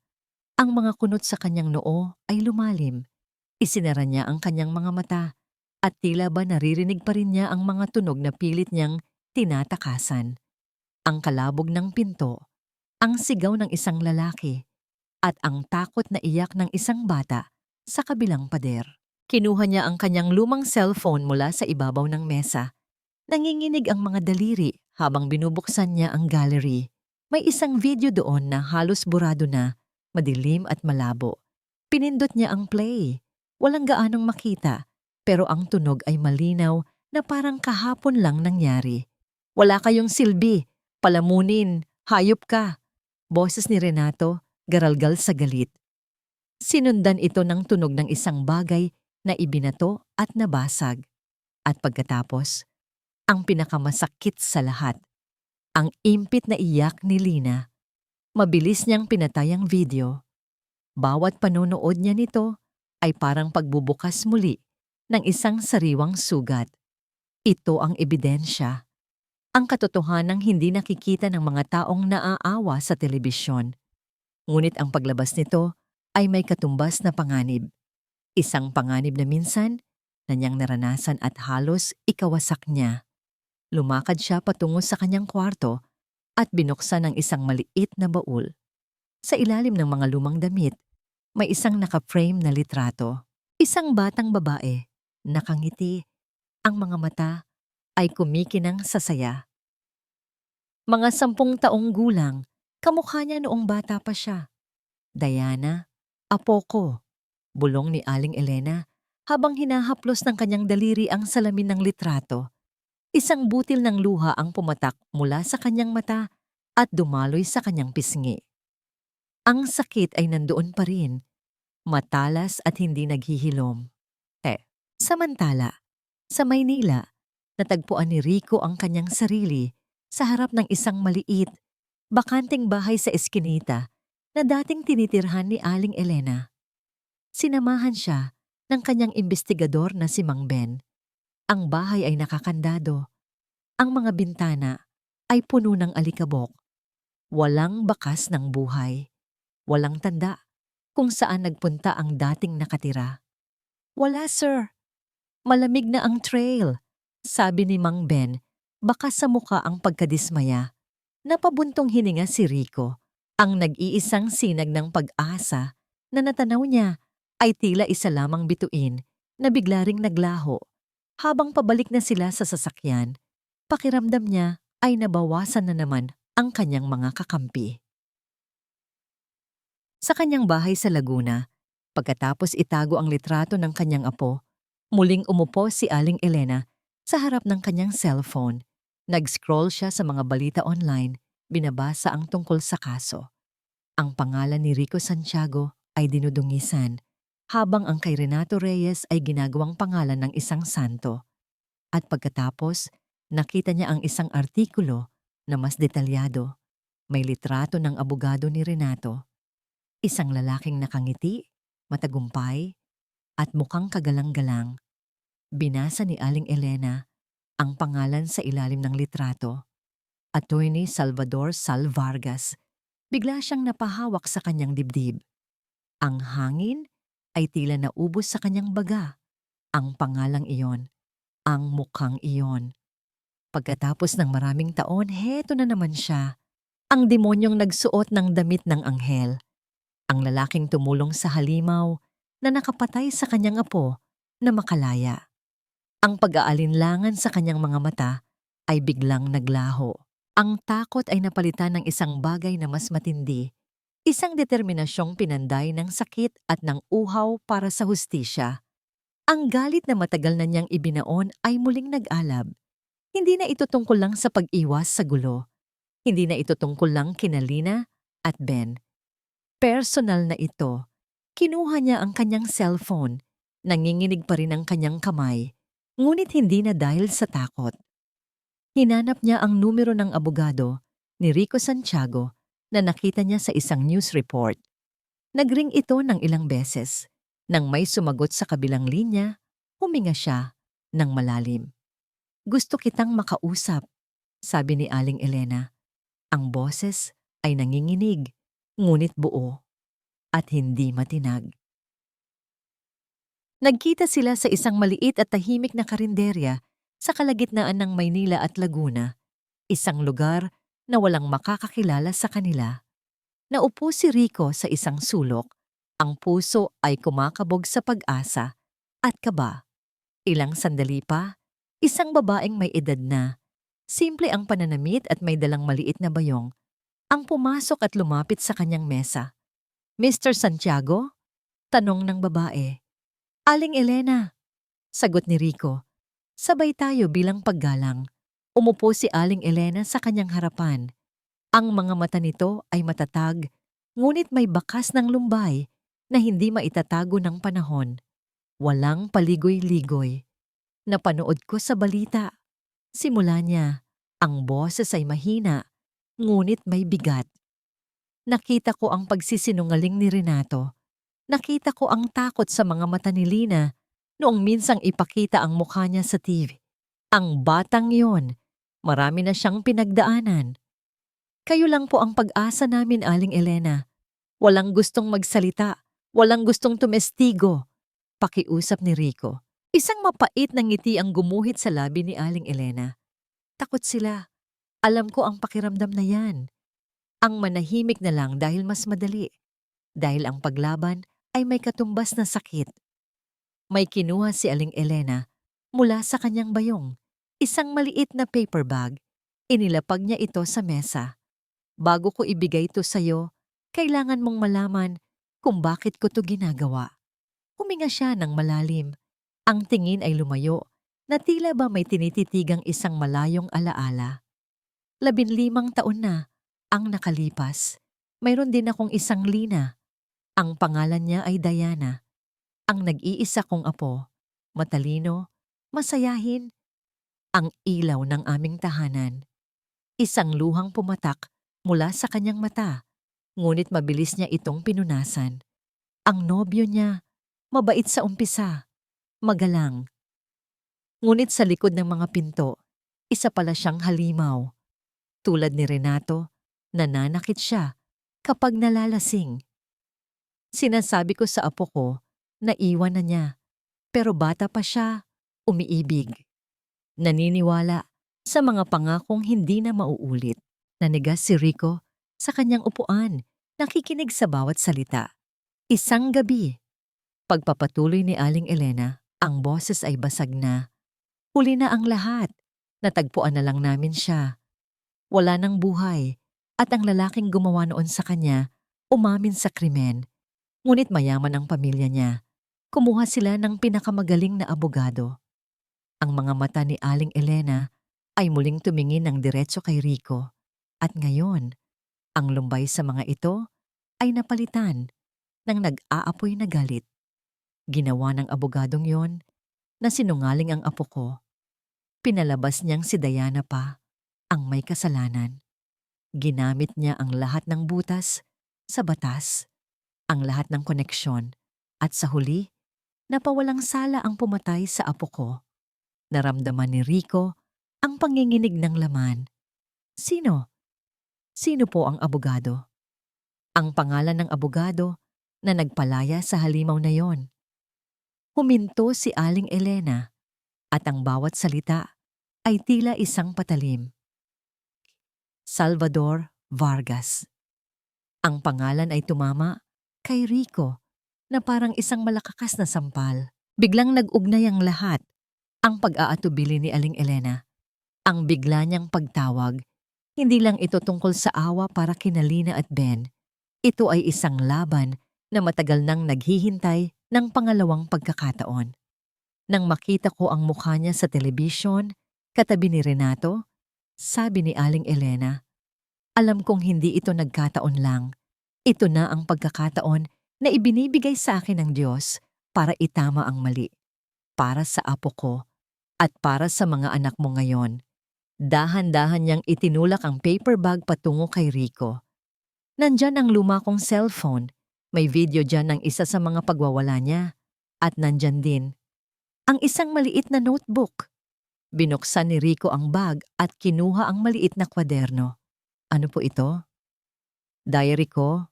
A: Ang mga kunot sa kanyang noo ay lumalim. Isinara niya ang kanyang mga mata at tila ba naririnig pa rin niya ang mga tunog na pilit niyang tinatakasan. Ang kalabog ng pinto, ang sigaw ng isang lalaki, at ang takot na iyak ng isang bata sa kabilang pader. Kinuha niya ang kanyang lumang cellphone mula sa ibabaw ng mesa. Nanginginig ang mga daliri habang binubuksan niya ang gallery. May isang video doon na halos burado na, madilim at malabo. Pinindot niya ang play. Walang gaanong makita, pero ang tunog ay malinaw na parang kahapon lang nangyari. "Wala kayong silbi, palamunin, hayop ka." Boses ni Renato, garalgal sa galit. Sinundan ito ng tunog ng isang bagay na ibinato at nabasag. At pagkatapos, ang pinakamasakit sa lahat, ang impit na iyak ni Lina. Mabilis niyang pinatay ang video. Bawat panonood niya nito ay parang pagbubukas muli ng isang sariwang sugat. Ito ang ebidensya. Ang katotohanang hindi nakikita ng mga taong naaawa sa telebisyon. Ngunit ang paglabas nito ay may katumbas na panganib. Isang panganib na minsan na niyang naranasan at halos ikawasak niya. Lumakad siya patungo sa kanyang kwarto at binuksan ang isang maliit na baul. Sa ilalim ng mga lumang damit, may isang naka-frame na litrato. Isang batang babae, nakangiti, ang mga mata ay kumikinang sa saya. Mga 10 taong gulang, kamukha niya noong bata pa siya. "Diana, apo ko," bulong ni Aling Elena habang hinahaplos ng kanyang daliri ang salamin ng litrato. Isang butil ng luha ang pumatak mula sa kanyang mata at dumaloy sa kanyang pisngi. Ang sakit ay nandoon pa rin, matalas at hindi naghihilom. Samantala, sa Maynila, natagpuan ni Rico ang kanyang sarili sa harap ng isang maliit, bakanteng bahay sa eskinita na dating tinitirhan ni Aling Elena. Sinamahan siya ng kanyang imbestigador na si Mang Ben. Ang bahay ay nakakandado. Ang mga bintana ay puno ng alikabok. Walang bakas ng buhay. Walang tanda kung saan nagpunta ang dating nakatira. "Wala, sir. Malamig na ang trail," sabi ni Mang Ben, baka sa muka ang pagkadismaya. Napabuntong hininga si Rico. Ang nag-iisang sinag ng pag-asa na natanaw niya ay tila isa lamang bituin na bigla ring naglaho. Habang pabalik na sila sa sasakyan, pakiramdam niya ay nabawasan na naman ang kanyang mga kakampi. Sa kanyang bahay sa Laguna, pagkatapos itago ang litrato ng kanyang apo, muling umupo si Aling Elena sa harap ng kanyang cellphone. Nag-scroll siya sa mga balita online, binabasa ang tungkol sa kaso. Ang pangalan ni Rico Santiago ay dinudungisan, habang ang kay Renato Reyes ay ginagawang pangalan ng isang santo. At pagkatapos, nakita niya ang isang artikulo na mas detalyado. May litrato ng abogado ni Renato. Isang lalaking nakangiti, matagumpay, at mukhang kagalang-galang. Binasa ni Aling Elena ang pangalan sa ilalim ng litrato. Attorney Salvador Sal Vargas. Bigla siyang napahawak sa kanyang dibdib. Ang hangin ay tila naubos sa kanyang baga. Ang pangalang iyon, ang mukhang iyon. Pagkatapos ng maraming taon, heto na naman siya. Ang demonyong nagsuot ng damit ng anghel. Ang lalaking tumulong sa halimaw na nakapatay sa kanyang apo na makalaya. Ang pag-aalinlangan sa kanyang mga mata ay biglang naglaho. Ang takot ay napalitan ng isang bagay na mas matindi. Isang determinasyong pinanday ng sakit at ng uhaw para sa hustisya. Ang galit na matagal na niyang ibinaon ay muling nag-alab. Hindi na ito tungkol lang sa pag-iwas sa gulo. Hindi na ito tungkol lang kina Lina at Ben. Personal na ito. Kinuha niya ang kanyang cellphone. Nanginginig pa rin ang kanyang kamay. Ngunit hindi na dahil sa takot. Hinanap niya ang numero ng abogado ni Rico Santiago na nakita niya sa isang news report. Nagring ito ng ilang beses. Nang may sumagot sa kabilang linya, huminga siya ng malalim. "Gusto kitang makausap," sabi ni Aling Elena. Ang boses ay nanginginig, ngunit buo at hindi matinag. Nagkita sila sa isang maliit at tahimik na karinderya sa kalagitnaan ng Maynila at Laguna, isang lugar na walang makakakilala sa kanila. Naupo si Rico sa isang sulok. Ang puso ay kumakabog sa pag-asa at kaba. Ilang sandali pa, isang babaeng may edad na, simple ang pananamit at may dalang maliit na bayong, ang pumasok at lumapit sa kanyang mesa. "Mr. Santiago?" tanong ng babae. "Aling Elena," sagot ni Rico. Sabay tayo bilang paggalang. Umupo si Aling Elena sa kanyang harapan. Ang mga mata nito ay matatag, ngunit may bakas ng lumbay na hindi maitatago ng panahon. Walang paligoy-ligoy. Napanood ko sa balita. Simula niya, ang boses ay mahina, ngunit may bigat. Nakita ko ang pagsisinungaling ni Renato. Nakita ko ang takot sa mga mata ni Lina noong minsang ipakita ang mukha niya sa TV. Ang batang yon, marami na siyang pinagdaanan. "Kayo lang po ang pag-asa namin, Aling Elena. Walang gustong magsalita, walang gustong tumestigo," pakiusap ni Rico. Isang mapait na ngiti ang gumuhit sa labi ni Aling Elena. "Takot sila. Alam ko ang pakiramdam na yan. Ang manahimik na lang dahil mas madali. Dahil ang paglaban ay may katumbas na sakit." May kinuha si Aling Elena mula sa kanyang bayong. Isang maliit na paper bag. Inilapag niya ito sa mesa. "Bago ko ibigay ito sa'yo, kailangan mong malaman kung bakit ko to ginagawa." Huminga siya ng malalim. Ang tingin ay lumayo, na tila ba may tinititigang isang malayong alaala. 15 taon na ang nakalipas. Mayroon din akong isang Lina. Ang pangalan niya ay Diana. Ang nag-iisa kong apo. Matalino, masayahin, ang ilaw ng aming tahanan. Isang luhang pumatak mula sa kanyang mata, ngunit mabilis niya itong pinunasan. Ang nobyo niya, mabait sa umpisa, magalang. Ngunit sa likod ng mga pinto, isa pala siyang halimaw. Tulad ni Renato, nananakit siya kapag nalalasing. Sinasabi ko sa apo ko na iwan na niya, pero bata pa siya, umiibig. Naniniwala sa mga pangakong hindi na mauulit. Nanigas si Rico sa kanyang upuan, nakikinig sa bawat salita. Isang gabi, pagpapatuloy ni Aling Elena, ang boses ay basag na. "Huli na ang lahat. Natagpuan na lang namin siya. Wala nang buhay, at ang lalaking gumawa noon sa kanya, umamin sa krimen. Ngunit mayaman ang pamilya niya. Kumuha sila ng pinakamagaling na abogado." Ang mga mata ni Aling Elena ay muling tumingin ng diretso kay Rico. At ngayon, ang lumbay sa mga ito ay napalitan ng nag-aapoy na galit. Ginawa ng abogadong yon na sinungaling ang apo ko. Pinalabas niyang si Diana pa ang may kasalanan. Ginamit niya ang lahat ng butas sa batas, ang lahat ng koneksyon, at sa huli, napawalang sala ang pumatay sa apo ko. Naramdaman ni Rico ang panginginig ng laman. Sino? Sino po ang abogado? Ang pangalan ng abogado na nagpalaya sa halimaw na yon. Huminto si Aling Elena at ang bawat salita ay tila isang patalim. Salvador Vargas. Ang pangalan ay tumama kay Rico na parang isang malakakas na sampal. Biglang nag-ugnay ang lahat. Ang pag-aatubili ni Aling Elena. Ang bigla niyang pagtawag. Hindi lang ito tungkol sa awa para kina Lina at Ben. Ito ay isang laban na matagal nang naghihintay ng pangalawang pagkakataon. Nang makita ko ang mukha niya sa telebisyon, Katabi ni Renato, sabi ni Aling Elena, alam kong hindi ito nagkataon lang. Ito na ang pagkakataon na ibinibigay sa akin ng Diyos para itama ang mali. Para sa apo ko at para sa mga anak mo ngayon. Dahan-dahan niyang itinulak ang paper bag patungo kay Rico. Nandyan ang luma kong cellphone. May video dyan ng isa sa mga pagwawala niya. At nandyan din ang isang maliit na notebook. Binuksan ni Rico ang bag at kinuha ang maliit na kwaderno. Ano po ito? Diary ko,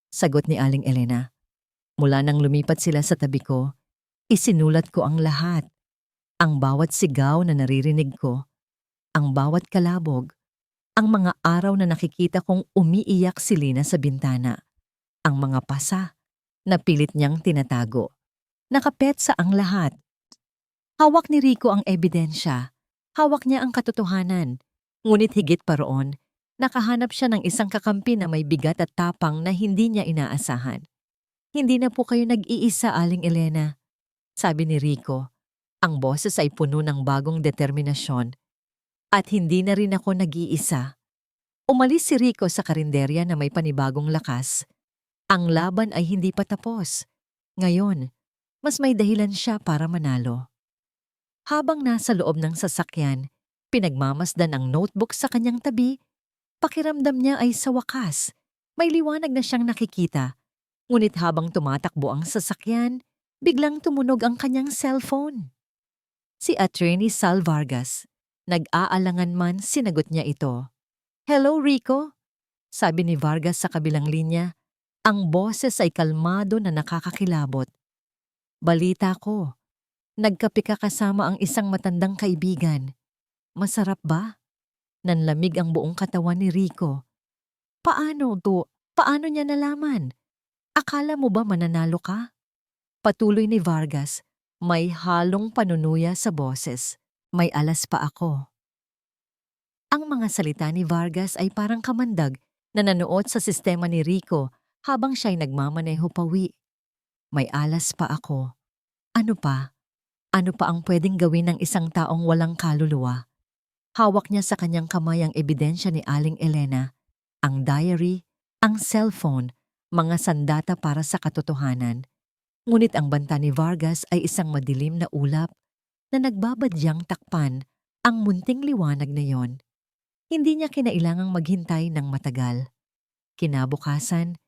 A: sagot ni Aling Elena. Mula nang lumipat sila sa tabi ko, isinulat ko ang lahat. Ang bawat sigaw na naririnig ko, ang bawat kalabog, ang mga araw na nakikita kong umiiyak si Lina sa bintana, ang mga pasa na pilit niyang tinatago. Nakapetsa ang lahat. Hawak ni Rico ang ebidensya. Hawak niya ang katotohanan. Ngunit higit pa roon, nakahanap siya ng isang kakampi na may bigat at tapang na hindi niya inaasahan. Hindi na po kayo nag-iisa, Aling Elena. Sabi ni Rico, ang boses ay puno ng bagong determinasyon. At hindi na rin ako nag-iisa. Umalis si Rico sa karinderya na may panibagong lakas. Ang laban ay hindi pa tapos. Ngayon, mas may dahilan siya para manalo. Habang nasa loob ng sasakyan, pinagmamasdan ang notebook sa kanyang tabi. Pakiramdam niya ay sa wakas. May liwanag na siyang nakikita. Ngunit habang tumatakbo ang sasakyan, biglang tumunog ang kanyang cellphone. Si Attorney Sal Vargas. Nag-aalangan man, sinagot niya ito. Hello, Rico? Sabi ni Vargas sa kabilang linya. Ang boses ay kalmado na nakakakilabot. Balita ko, nagkape ka kasama ang isang matandang kaibigan. Masarap ba? Nanlamig ang buong katawan ni Rico. Paano to? Paano niya nalaman? Akala mo ba mananalo ka? Patuloy ni Vargas, may halong panunuya sa boses. May alas pa ako. Ang mga salita ni Vargas ay parang kamandag na nanuot sa sistema ni Rico habang siya'y nagmamaneho pawi. May alas pa ako. Ano pa? Ano pa ang pwedeng gawin ng isang taong walang kaluluwa? Hawak niya sa kanyang kamay ang ebidensya ni Aling Elena, ang diary, ang cellphone, mga sandata para sa katotohanan. Ngunit ang banta ni Vargas ay isang madilim na ulap na nagbabadyang takpan ang munting liwanag na yon. Hindi niya kinailangang maghintay ng matagal. Kinabukasan,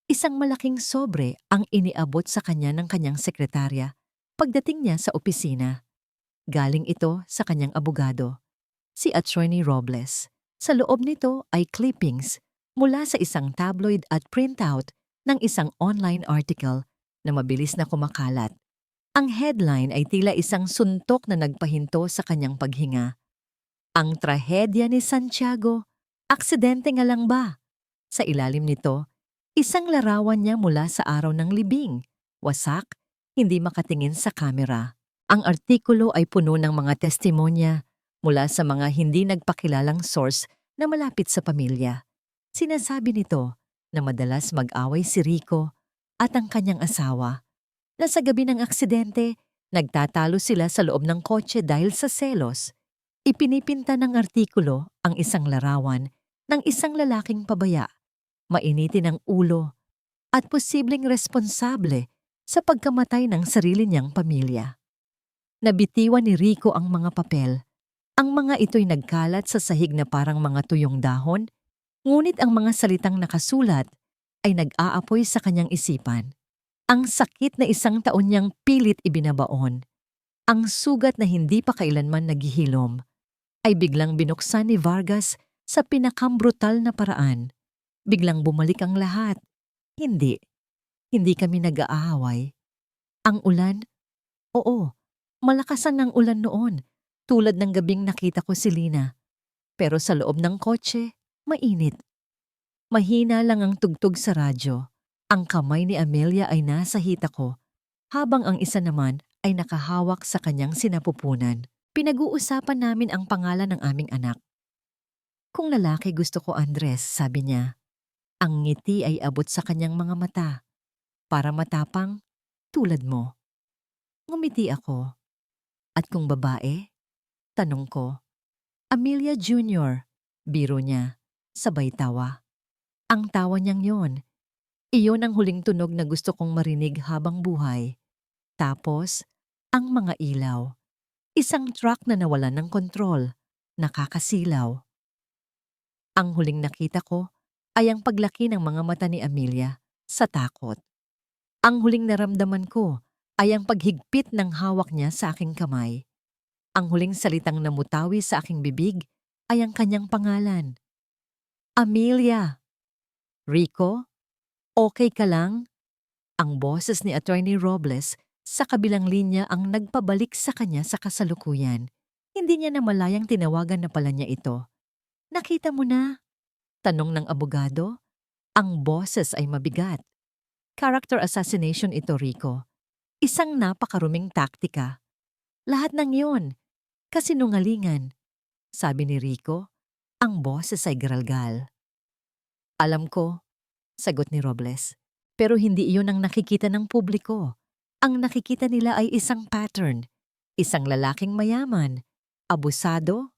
A: isang malaking sobre ang iniabot sa kanya ng kanyang sekretarya pagdating niya sa opisina. Galing ito sa kanyang abogado, si Attorney Robles. Sa loob nito ay clippings mula sa isang tabloid at printout ng isang online article na mabilis na kumakalat. Ang headline ay tila isang suntok na nagpahinto sa kanyang paghinga. Ang trahedya ni Santiago, aksidente nga lang ba? Sa ilalim nito, isang larawan niya mula sa araw ng libing. Wasak, hindi makatingin sa kamera. Ang artikulo ay puno ng mga testimonya mula sa mga hindi nagpakilalang source na malapit sa pamilya. Sinasabi nito na madalas mag-away si Rico at ang kanyang asawa, na sa gabi ng aksidente, nagtatalo sila sa loob ng kotse dahil sa selos. Ipinipinta ng artikulo ang isang larawan ng isang lalaking pabaya, mainitin ang ulo, at posibleng responsable sa pagkamatay ng sarili niyang pamilya. Nabitiwan ni Rico ang mga papel. Ang mga ito'y nagkalat sa sahig na parang mga tuyong dahon, ngunit ang mga salitang nakasulat ay nag-aapoy sa kanyang isipan. Ang sakit na isang taon niyang pilit ibinabaon, ang sugat na hindi pa kailanman naghihilom, ay biglang binuksan ni Vargas sa pinakambrutal na paraan. Biglang bumalik ang lahat. Hindi. Hindi kami nag-aaway. Ang ulan? Oo. Malakasan ng ulan noon, tulad ng gabing nakita ko si Lina. Pero sa loob ng kotse, mainit. Mahina lang ang tugtog sa radyo. Ang kamay ni Amelia ay nasa hita ko, habang ang isa naman ay nakahawak sa kanyang sinapupunan. Pinag-uusapan namin ang pangalan ng aming anak. Kung lalaki gusto ko Andres, sabi niya. Ang ngiti ay abot sa kanyang mga mata. Para matapang, tulad mo. Ngumiti ako. At kung babae? Tanong ko. Amelia Jr., biro niya, sabay tawa. Ang tawa niyang yon, iyon ang huling tunog na gusto kong marinig habang buhay. Tapos, ang mga ilaw. Isang truck na nawalan ng kontrol, nakakasilaw. Ang huling nakita ko ay ang paglaki ng mga mata ni Amelia sa takot. Ang huling naramdaman ko ay ang paghigpit ng hawak niya sa aking kamay. Ang huling salitang namutawi sa aking bibig ay ang kanyang pangalan. Amelia! Rico? Okay ka lang? Ang boses ni Attorney Robles sa kabilang linya ang nagpabalik sa kanya sa kasalukuyan. Hindi niya namalayang tinawagan na pala niya ito. Nakita mo na? Tanong ng abogado. Ang boses ay mabigat. Character assassination ito, Rico. Isang napakaruming taktika. Lahat ng yun, kasinungalingan. Sabi ni Rico, ang boses ay garalgal. Alam ko, sagot ni Robles. Pero hindi iyon ang nakikita ng publiko. Ang nakikita nila ay isang pattern. Isang lalaking mayaman, abusado,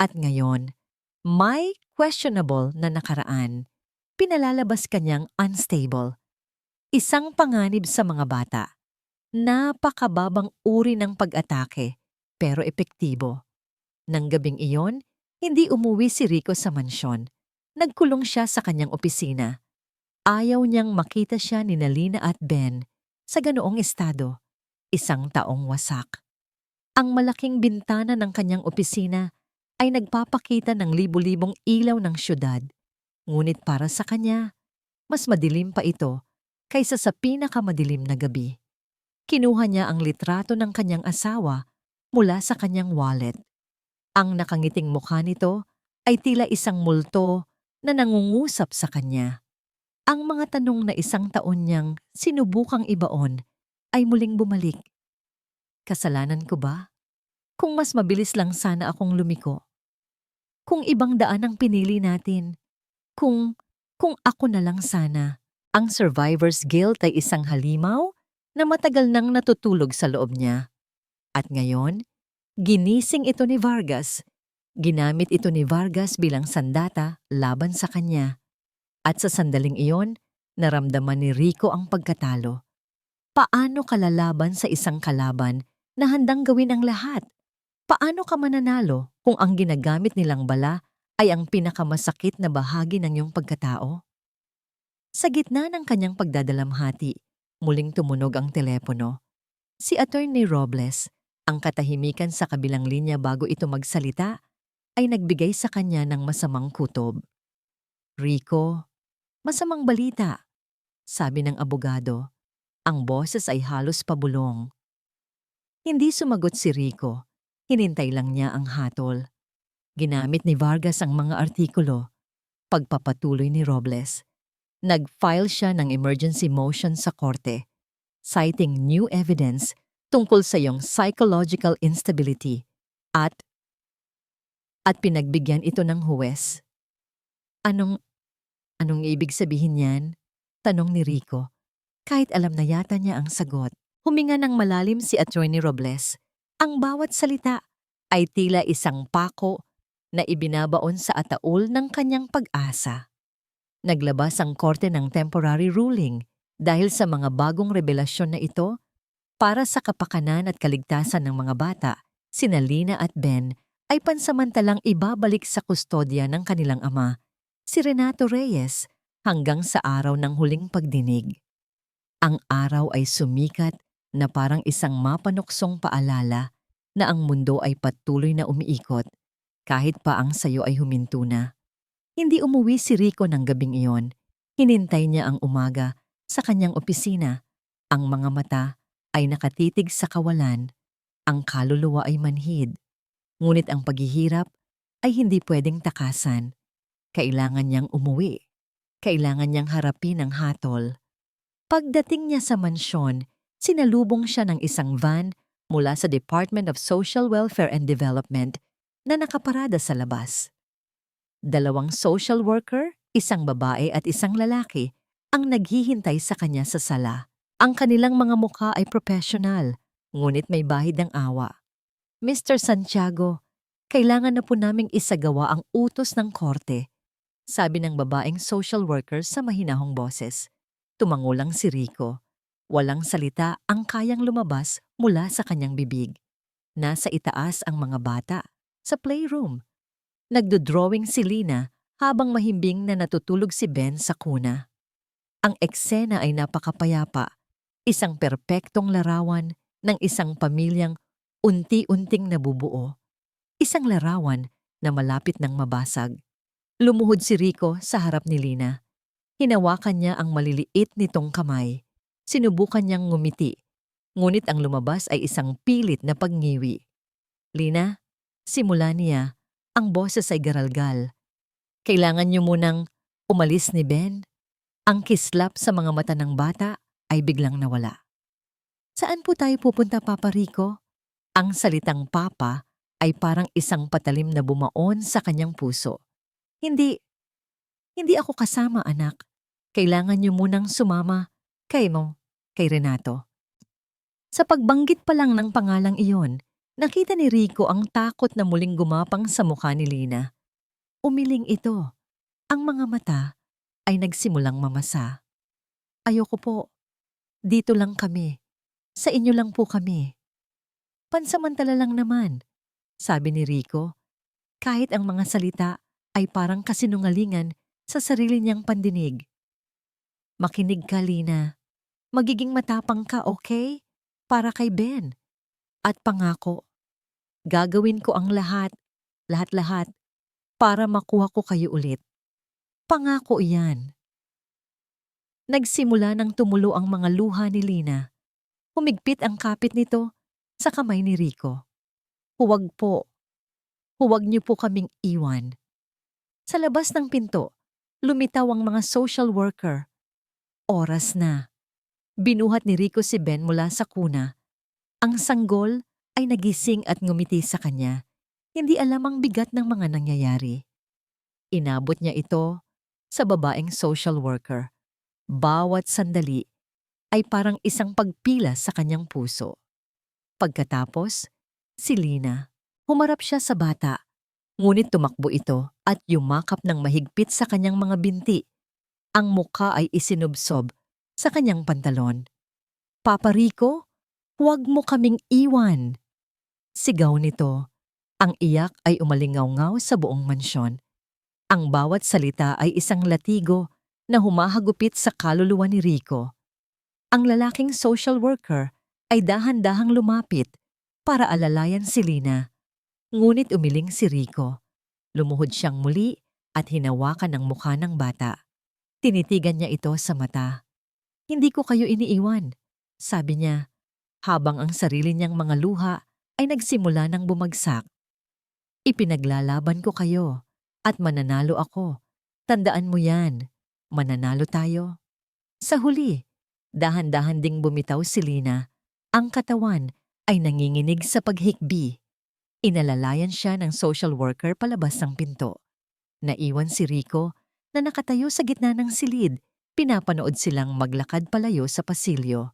A: at ngayon, may questionable na nakaraan. Pinalalabas kanyang unstable. Isang panganib sa mga bata. Napakababang uri ng pag-atake, pero epektibo. Nang gabing iyon, hindi umuwi si Rico sa mansyon. Nagkulong siya sa kanyang opisina. Ayaw niyang makita siya ni Nalina at Ben sa ganoong estado, isang taong wasak. Ang malaking bintana ng kanyang opisina ay nagpapakita ng libu-libong ilaw ng syudad. Ngunit para sa kanya, mas madilim pa ito kaysa sa pinakamadilim na gabi. Kinuha niya ang litrato ng kanyang asawa mula sa kanyang wallet. Ang nakangiting mukha nito ay tila isang multo na nangungusap sa kanya. Ang mga tanong na isang taon niyang sinubukang ibaon ay muling bumalik. Kasalanan ko ba? Kung mas mabilis lang sana akong lumiko. Kung ibang daan ang pinili natin. Kung ako na lang sana. Ang survivor's guilt ay isang halimaw na matagal nang natutulog sa loob niya. At ngayon, ginising ito ni Vargas. Ginamit ito ni Vargas bilang sandata laban sa kanya. At sa sandaling iyon, naramdaman ni Rico ang pagkatalo. Paano ka lalaban sa isang kalaban na handang gawin ang lahat? Paano ka mananalo kung ang ginagamit nilang bala ay ang pinakamasakit na bahagi ng iyong pagkatao? Sa gitna ng kanyang pagdadalamhati, muling tumunog ang telepono. Si Attorney Robles, ang katahimikan sa kabilang linya bago ito magsalita, ay nagbigay sa kanya ng masamang kutob. Rico, masamang balita, sabi ng abogado. Ang boses ay halos pabulong. Hindi sumagot si Rico. Hinintay lang niya ang hatol. Ginamit ni Vargas ang mga artikulo. Pagpapatuloy ni Robles. Nag-file siya ng emergency motion sa korte, citing new evidence tungkol sa iyong psychological instability at pinagbigyan ito ng huwes. Anong ibig sabihin niyan? Tanong ni Rico. Kahit alam na yata niya ang sagot. Huminga ng malalim si Attorney Robles. Ang bawat salita ay tila isang pako na ibinabaon sa ataol ng kanyang pag-asa. Naglabas ang korte ng temporary ruling dahil sa mga bagong revelasyon na ito para sa kapakanan at kaligtasan ng mga bata. Sina Lina at Ben ay pansamantalang ibabalik sa kustodya ng kanilang ama, si Renato Reyes, hanggang sa araw ng huling pagdinig. Ang araw ay sumikat na parang isang mapanuksong paalala na ang mundo ay patuloy na umiikot kahit pa ang sayo ay huminto na. Hindi umuwi si Rico ng gabing iyon. Hinintay niya ang umaga sa kanyang opisina. Ang mga mata ay nakatitig sa kawalan. Ang kaluluwa ay manhid. Ngunit ang paghihirap ay hindi pwedeng takasan. Kailangan niyang umuwi. Kailangan niyang harapin ang hatol. Pagdating niya sa mansyon, sinalubong siya ng isang van mula sa Department of Social Welfare and Development na nakaparada sa labas. 2 social worker, isang babae at isang lalaki, ang naghihintay sa kanya sa sala. Ang kanilang mga mukha ay professional, ngunit may bahid ng awa. Mr. Santiago, Kailangan na po naming isagawa ang utos ng korte, sabi ng babaeng social worker sa mahinahong boses. Tumangulang si Rico. Walang salita ang kayang lumabas mula sa kanyang bibig. Nasa itaas ang mga bata, sa playroom. Nagdodrawing si Lina habang mahimbing na natutulog si Ben sa kuna. Ang eksena ay napakapayapa, isang perpektong larawan ng isang pamilyang unti-unting nabubuo. Isang larawan na malapit ng mabasag. Lumuhod si Rico sa harap ni Lina. Hinawakan niya ang maliliit nitong kamay. Sinubukan niyang ngumiti, ngunit ang lumabas ay isang pilit na pagngiwi. Lina, simula niya, ang boses ay garalgal. Kailangan niyo munang umalis ni Ben. Ang kislap sa mga mata ng bata ay biglang nawala. Saan po tayo pupunta, Papa Rico? Ang salitang papa ay parang isang patalim na bumaon sa kanyang puso. Hindi ako kasama, anak. Kailangan niyo munang sumama kay Renato. Sa pagbanggit pa lang ng pangalang iyon, nakita ni Rico ang takot na muling gumapang sa mukha ni Lina. Umiling ito. Ang mga mata ay nagsimulang mamasa. Ayoko po. Dito lang kami. Sa inyo lang po kami. Pansamantala lang naman, sabi ni Rico, kahit ang mga salita ay parang kasinungalingan sa sarili niyang pandinig. Makinig ka, Lina. Magiging matapang ka, okay? Para kay Ben. At pangako, gagawin ko ang lahat, para makuha ko kayo ulit. Pangako iyan. Nagsimula ng tumulo ang mga luha ni Lina. Humigpit ang kapit nito sa kamay ni Rico. Huwag po. Huwag niyo po kaming iwan. Sa labas ng pinto, lumitaw ang mga social worker. Oras na. Binuhat ni Rico si Ben mula sa kuna. Ang sanggol ay nagising at ngumiti sa kanya. Hindi alam ang bigat ng mga nangyayari. Inabot niya ito sa babaeng social worker. Bawat sandali ay parang isang pagpila sa kanyang puso. Pagkatapos, si Lina. Humarap siya sa bata. Ngunit tumakbo ito at yumakap ng mahigpit sa kanyang mga binti. Ang muka ay isinubsob sa kanyang pantalon. Papa Rico, huwag mo kaming iwan. Sigaw nito. Ang iyak ay umalingaw-ngaw sa buong mansyon. Ang bawat salita ay isang latigo na humahagupit sa kaluluwa ni Rico. Ang lalaking social worker ay dahan-dahang lumapit para alalayan si Lina. Ngunit umiling si Rico. Lumuhod siyang muli at hinawakan ang mukha ng bata. Tinitigan niya ito sa mata. Hindi ko kayo iniiwan, sabi niya, habang ang sarili niyang mga luha ay nagsimula ng bumagsak. Ipinaglalaban ko kayo at mananalo ako. Tandaan mo yan, mananalo tayo. Sa huli, dahan-dahan ding bumitaw si Lina. Ang katawan ay nanginginig sa paghikbi. Inalalayan siya ng social worker palabas ng pinto. Naiwan si Rico na nakatayo sa gitna ng silid. Pinapanood silang maglakad palayo sa pasilyo.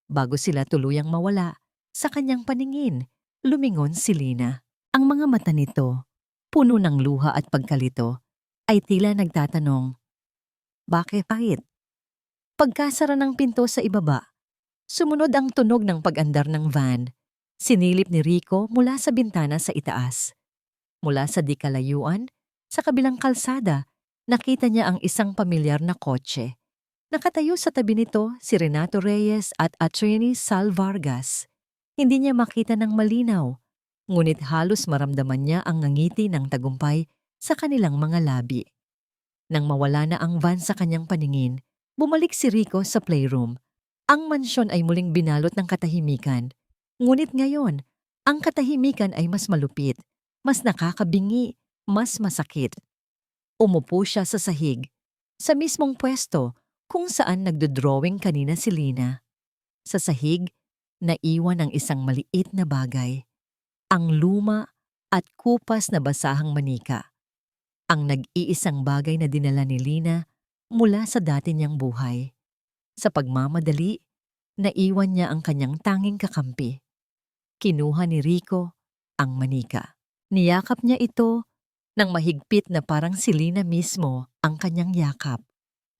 A: Bago sila tuluyang mawala sa kanyang paningin, lumingon si Lina. Ang mga mata nito, puno ng luha at pagkalito, ay tila nagtatanong, bakit? Pagkasara ng pinto sa ibaba, sumunod ang tunog ng pag-andar ng van. Sinilip ni Rico mula sa bintana sa itaas. Mula sa di kalayuan, sa kabilang kalsada, nakita niya ang isang pamilyar na kotse. Nakatayo sa tabi nito si Renato Reyes at Attorney Sal Vargas. Hindi niya makita ng malinaw, ngunit halos maramdaman niya ang ngangiti ng tagumpay sa kanilang mga labi. Nang mawala na ang van sa kanyang paningin, bumalik si Rico sa playroom. Ang mansyon ay muling binalot ng katahimikan. Ngunit ngayon, ang katahimikan ay mas malupit, mas nakakabingi, mas masakit. Umupo siya sa sahig, sa mismong pwesto kung saan nagdodrawing kanina si Lina. Sa sahig, naiwan ang isang maliit na bagay. Ang luma at kupas na basahang manika. Ang nag-iisang bagay na dinala ni Lina mula sa dati niyang buhay. Sa pagmamadali, naiwan niya ang kanyang tanging kakampi. Kinuha ni Rico ang manika. Niyakap niya ito ng mahigpit na parang si Lina mismo ang kanyang yakap.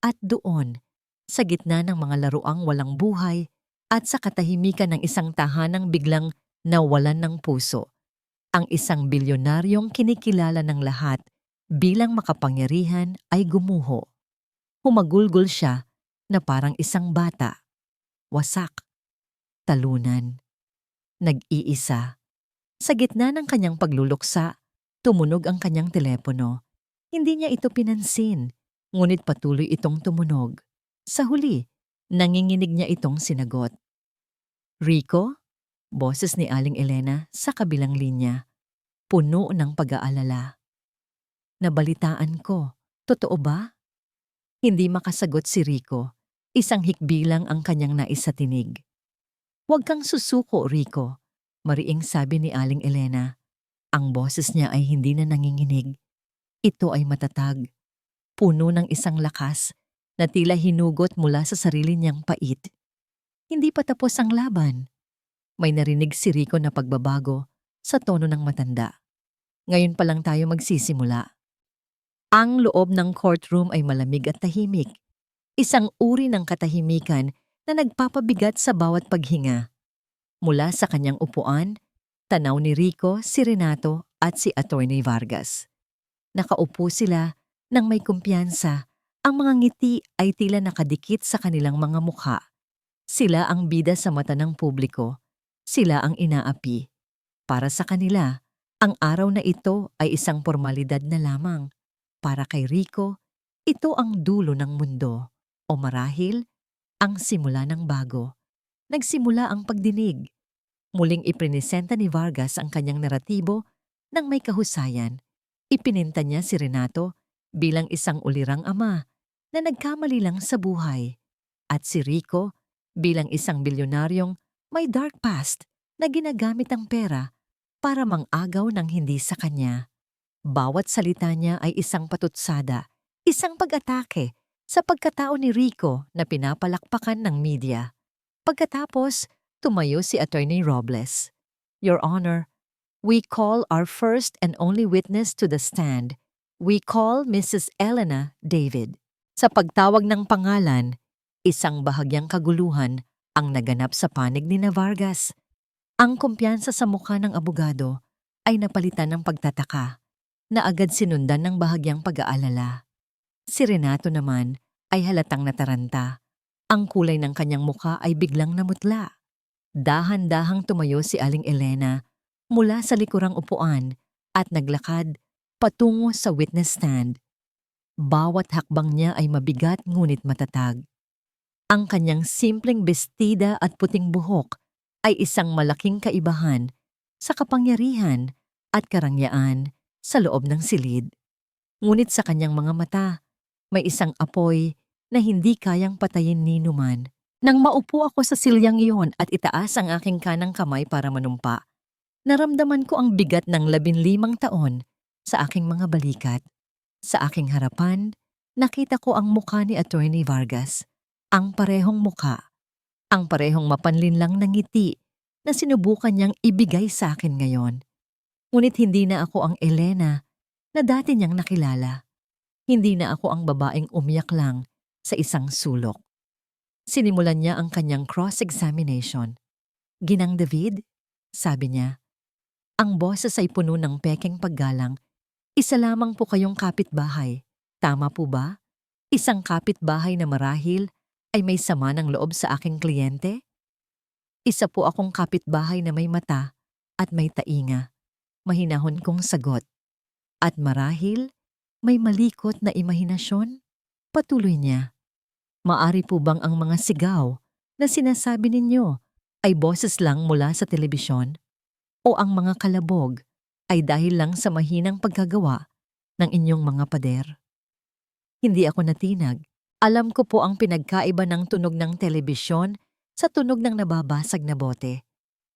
A: At doon, sa gitna ng mga laruang walang buhay at sa katahimikan ng isang tahanang biglang nawalan ng puso, ang isang bilyonaryong kinikilala ng lahat bilang makapangyarihan ay gumuho. Humagulgol siya na parang isang bata, wasak, talunan, nag-iisa. Sa gitna ng kanyang pagluluksa, tumunog ang kanyang telepono. Hindi niya ito pinansin, ngunit patuloy itong tumunog. Sa huli, nanginginig niya itong sinagot. Rico? Boses ni Aling Elena sa kabilang linya, puno ng pag-aalala. Nabalitaan ko, totoo ba? Hindi makasagot si Rico. Isang hikbi lang ang kanyang naisatinig. Huwag kang susuko, Rico, mariing sabi ni Aling Elena. Ang boses niya ay hindi na nanginginig. Ito ay matatag, puno ng isang lakas na tila hinugot mula sa sarili niyang pait. Hindi pa tapos ang laban. May narinig si Rico na pagbabago sa tono ng matanda. Ngayon pa lang tayo magsisimula. Ang loob ng courtroom ay malamig at tahimik. Isang uri ng katahimikan na nagpapabigat sa bawat paghinga. Mula sa kanyang upuan, tanaw ni Rico, si Renato at si Attorney Vargas. Nakaupo sila ng may kumpiyansa. Ang mga ngiti ay tila nakadikit sa kanilang mga mukha. Sila ang bida sa mata ng publiko. Sila ang inaapi. Para sa kanila, ang araw na ito ay isang formalidad na lamang. Para kay Rico, ito ang dulo ng mundo. O marahil, ang simula ng bago. Nagsimula ang pagdinig. Muling iprinisenta ni Vargas ang kanyang naratibo ng may kahusayan. Ipininta niya si Renato bilang isang ulirang ama na nagkamali lang sa buhay. At si Rico bilang isang bilyonaryong may dark past na ginagamit ang pera para mangagaw ng hindi sa kanya. Bawat salita niya ay isang patutsada, isang pag-atake sa pagkatao ni Rico na pinapalakpakan ng media. Pagkatapos, tumayo si Attorney Robles. Your Honor, we call our first and only witness to the stand. We call Mrs. Elena David. Sa pagtawag ng pangalan, isang bahagyang kaguluhan ang naganap sa panig ni Vargas. Ang kumpiyansa sa mukha ng abogado ay napalitan ng pagtataka na agad sinundan ng bahagyang pag-aalala. Si Renato naman ay halatang nataranta. Ang kulay ng kanyang mukha ay biglang namutla. Dahan-dahang tumayo si Aling Elena mula sa likurang upuan at naglakad patungo sa witness stand. Bawat hakbang niya ay mabigat ngunit matatag. Ang kanyang simpleng bestida at puting buhok ay isang malaking kaibahan sa kapangyarihan at karangyaan sa loob ng silid. Ngunit sa kanyang mga mata, may isang apoy na hindi kayang patayin ni numan. Nang maupo ako sa silyang iyon at itaas ang aking kanang kamay para manumpa, naramdaman ko ang bigat ng 15 taon sa aking mga balikat. Sa aking harapan, nakita ko ang mukha ni Attorney Vargas, ang parehong mukha, ang parehong mapanlinlang na ngiti na sinubukan niyang ibigay sa akin ngayon. Ngunit hindi na ako ang Elena na dati niyang nakilala. Hindi na ako ang babaeng umiyak lang sa isang sulok. Sinimulan niya ang kanyang cross-examination. Ginang David, sabi niya, ang boses ay puno ng pekeng paggalang. Isa lamang po kayong kapitbahay. Tama po ba? Isang kapitbahay na marahil ay may sama ng loob sa aking kliyente? Isa po akong kapitbahay na may mata at may tainga. Mahinahon kong sagot. At marahil, may malikot na imahinasyon? Patuloy niya. Maari po bang ang mga sigaw na sinasabi ninyo ay boses lang mula sa telebisyon? O ang mga kalabog ay dahil lang sa mahinang pagkagawa ng inyong mga pader? Hindi ako natinag. Alam ko po ang pinagkaiba ng tunog ng telebisyon sa tunog ng nababasag na bote.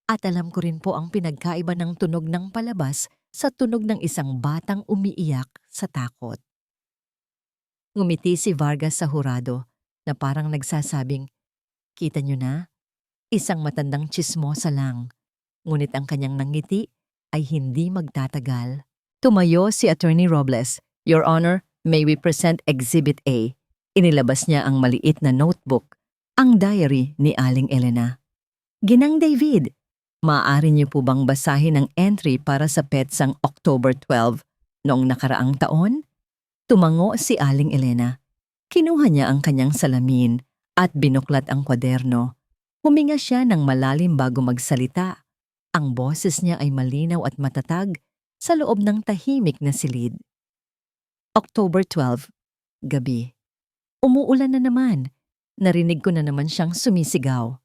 A: At alam ko rin po ang pinagkaiba ng tunog ng palabas sa tunog ng isang batang umiiyak sa takot. Ngumiti si Vargas sa hurado na parang nagsasabing, kita niyo na, isang matandang tsismosa lang. Ngunit ang kanyang nangiti ay hindi magtatagal. Tumayo si Attorney Robles. Your Honor, may we present Exhibit A. Inilabas niya ang maliit na notebook, ang diary ni Aling Elena. Ginang David, maaari niyo po bang basahin ang entry para sa petsang October 12 noong nakaraang taon? Tumango si Aling Elena. Kinuha niya ang kanyang salamin at binuklat ang kwaderno. Huminga siya ng malalim bago magsalita. Ang boses niya ay malinaw at matatag sa loob ng tahimik na silid. October 12, gabi. Umuulan na naman. Narinig ko na naman siyang sumisigaw.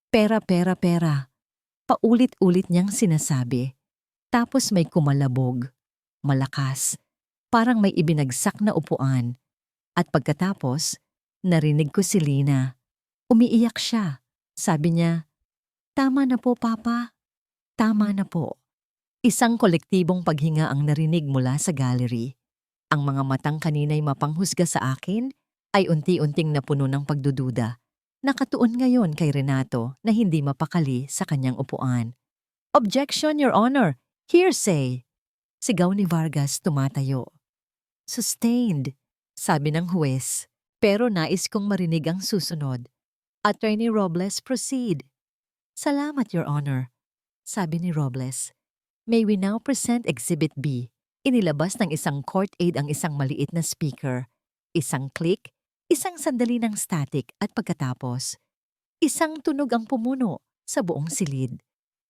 A: Pera, pera, pera. Paulit-ulit niyang sinasabi. Tapos may kumalabog. Malakas. Parang may ibinagsak na upuan. At pagkatapos, narinig ko si Lina. Umiiyak siya. Sabi niya, "Tama na po, Papa. Tama na po." Isang kolektibong paghinga ang narinig mula sa gallery. Ang mga matang kanina'y mapanghusga sa akin ay unti-unting napuno ng pagdududa. Nakatuon ngayon kay Renato na hindi mapakali sa kanyang upuan. "Objection, Your Honor! Hearsay!" Sigaw ni Vargas tumatayo. "Sustained," sabi ng huwes, pero nais kong marinig ang susunod. "Attorney Robles, proceed." "Salamat, Your Honor," sabi ni Robles. "May we now present Exhibit B." Inilabas ng isang court aide ang isang maliit na speaker. Isang click, isang sandali ng static at pagkatapos, isang tunog ang pumuno sa buong silid.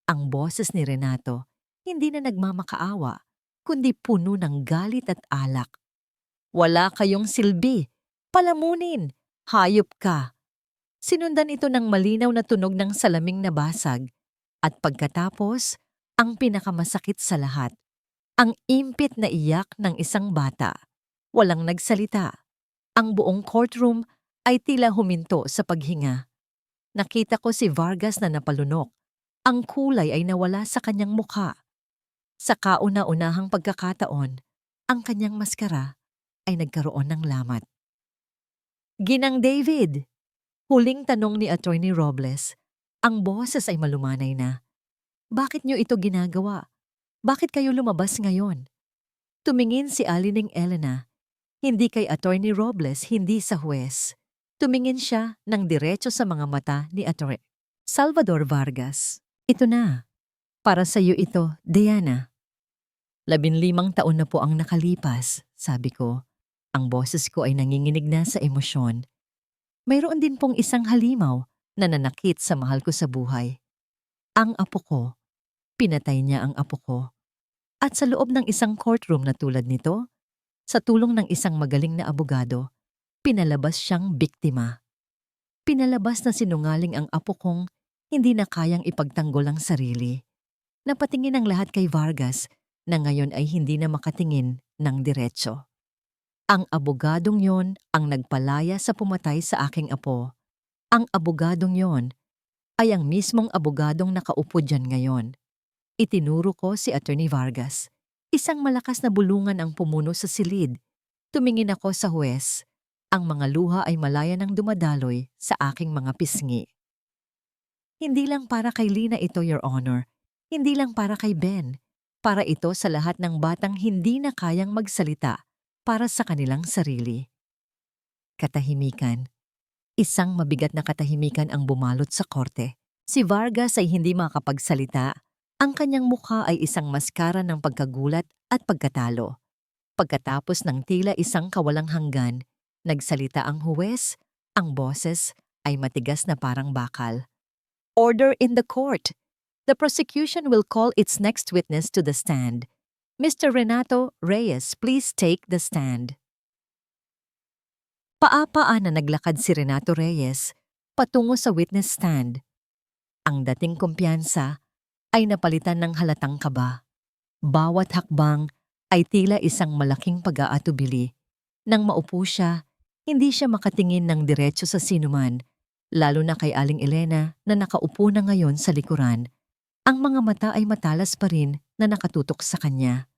A: Ang boses ni Renato hindi na nagmamakaawa, kundi puno ng galit at alak. "Wala kayong silbi. Palamunin. Hayop ka." Sinundan ito ng malinaw na tunog ng salaming nabasag. At pagkatapos, ang pinakamasakit sa lahat, ang impit na iyak ng isang bata. Walang nagsalita. Ang buong courtroom ay tila huminto sa paghinga. Nakita ko si Vargas na napalunok. Ang kulay ay nawala sa kanyang mukha. Sa kauna-unahang pagkakataon, ang kanyang maskara ay nagkaroon ng lamat. "Ginang David," huling tanong ni Attorney Robles. Ang boses ay malumanay na. "Bakit niyo ito ginagawa? Bakit kayo lumabas ngayon?" Tumingin si Aling Elena, hindi kay Attorney Robles, hindi sa huwes. Tumingin siya ng diretso sa mga mata ni Attorney Salvador Vargas. "Ito na. Para sa iyo ito, Diana." 15 taon na po ang nakalipas, sabi ko. Ang boses ko ay nanginginig na sa emosyon. Mayroon din pong isang halimaw na nanakit sa mahal ko sa buhay. Ang apo ko. Pinatay niya ang apo ko. At sa loob ng isang courtroom na tulad nito, sa tulong ng isang magaling na abogado, pinalabas siyang biktima. Pinalabas na sinungaling ang apo kong hindi na kayang ipagtanggol ang sarili. Napatingin ang lahat kay Vargas na ngayon ay hindi na makatingin ng diretso. Ang abogadong yon ang nagpalaya sa pumatay sa aking apo. Ang abogadong yon ay ang mismong abogadong nakaupo dyan ngayon. Itinuro ko si Attorney Vargas. Isang malakas na bulungan ang pumuno sa silid. Tumingin ako sa huwes. Ang mga luha ay malaya nang dumadaloy sa aking mga pisngi. "Hindi lang para kay Lina ito, Your Honor. Hindi lang para kay Ben. Para ito sa lahat ng batang hindi na kayang magsalita para sa kanilang sarili." Katahimikan. Isang mabigat na katahimikan ang bumalot sa korte. Si Vargas ay hindi makapagsalita. Ang kanyang mukha ay isang maskara ng pagkagulat at pagkatalo. Pagkatapos ng tila isang kawalang hanggan, nagsalita ang huwes, ang boses ay matigas na parang bakal. "Order in the court. The prosecution will call its next witness to the stand. Mr. Renato Reyes, please take the stand." Paapaan na naglakad si Renato Reyes patungo sa witness stand. Ang dating kumpiyansa ay napalitan ng halatang kaba. Bawat hakbang ay tila isang malaking pag-aatubili. Nang maupo siya, hindi siya makatingin ng diretso sa sinuman, lalo na kay Aling Elena na nakaupo na ngayon sa likuran. Ang mga mata ay matalas pa rin na nakatutok sa kanya.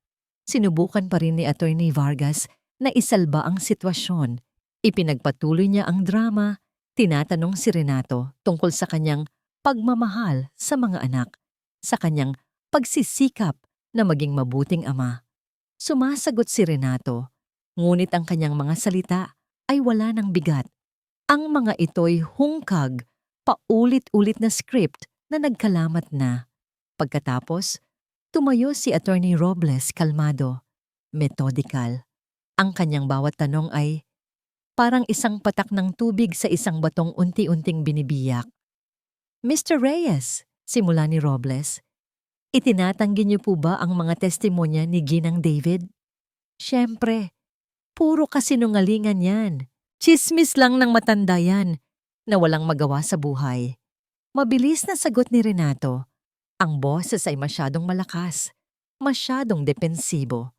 A: Sinubukan pa rin ni Attorney Vargas na isalba ang sitwasyon. Ipinagpatuloy niya ang drama, tinatanong si Renato tungkol sa kanyang pagmamahal sa mga anak, sa kanyang pagsisikap na maging mabuting ama. Sumasagot si Renato, ngunit ang kanyang mga salita ay wala ng bigat. Ang mga ito'y hungkag, paulit-ulit na script na nagkalamat na. Pagkatapos, tumayo si Attorney Robles kalmado, methodikal. Ang kanyang bawat tanong ay parang isang patak ng tubig sa isang batong unti-unting binibiyak. Mr. Reyes, simula ni Robles, itinatanggi niyo po ba ang mga testimonya ni Ginang David? Siyempre, puro kasinungalingan yan. Tsismis lang ng matanda yan na walang magawa sa buhay. Mabilis na sagot ni Renato. Ang boses ay masyadong malakas, masyadong depensibo.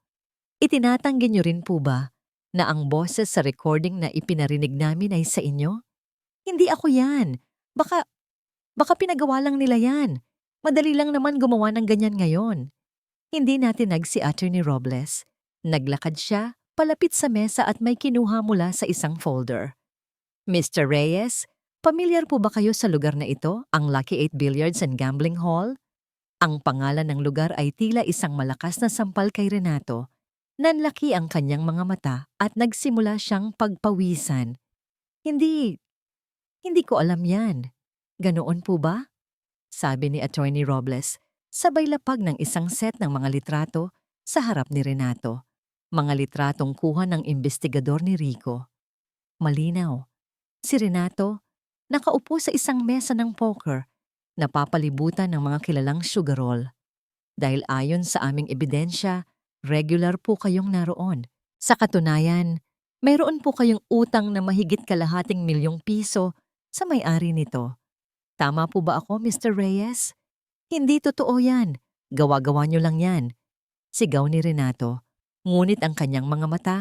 A: Itinatanggi niyo rin po ba na ang boses sa recording na ipinarinig namin ay sa inyo? Hindi ako yan. Baka pinagawa lang nila yan. Madali lang naman gumawa ng ganyan ngayon. Hindi natinag si Attorney Robles. Naglakad siya, palapit sa mesa at may kinuha mula sa isang folder. Mr. Reyes, pamilyar po ba kayo sa lugar na ito, ang Lucky 8 Billiards and Gambling Hall? Ang pangalan ng lugar ay tila isang malakas na sampal kay Renato. Nanlaki ang kanyang mga mata at nagsimula siyang pagpawisan. Hindi ko alam yan. Ganoon po ba? Sabi ni Attorney Robles, sabay lapag ng isang set ng mga litrato sa harap ni Renato. Mga litratong kuha ng investigador ni Rico. Malinaw. Si Renato, nakaupo sa isang mesa ng poker, napapalibutan ng mga kilalang sugarol. Dahil ayon sa aming ebidensya, regular po kayong naroon. Sa katunayan, mayroon po kayong utang na mahigit kalahating milyong piso sa may-ari nito. Tama po ba ako, Mr. Reyes? Hindi totoo yan. Gawa-gawa niyo lang yan. Sigaw ni Renato. Ngunit ang kanyang mga mata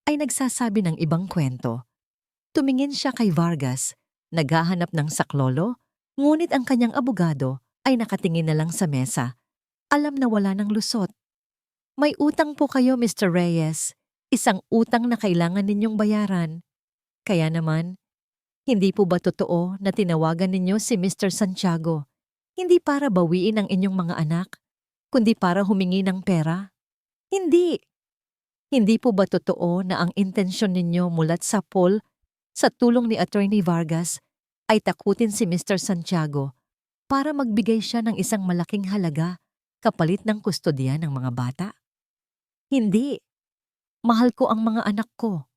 A: ay nagsasabi ng ibang kwento. Tumingin siya kay Vargas, naghahanap ng saklolo, ngunit ang kanyang abogado ay nakatingin na lang sa mesa. Alam na wala ng lusot. May utang po kayo, Mr. Reyes. Isang utang na kailangan ninyong bayaran. Kaya naman, hindi po ba totoo na tinawagan ninyo si Mr. Santiago? Hindi para bawiin ang inyong mga anak, kundi para humingi ng pera? Hindi. Hindi po ba totoo na ang intensyon ninyo mulat sa pool sa tulong ni Attorney Vargas ay takutin si Mr. Santiago para magbigay siya ng isang malaking halaga kapalit ng kustodiya ng mga bata? Hindi. Mahal ko ang mga anak ko.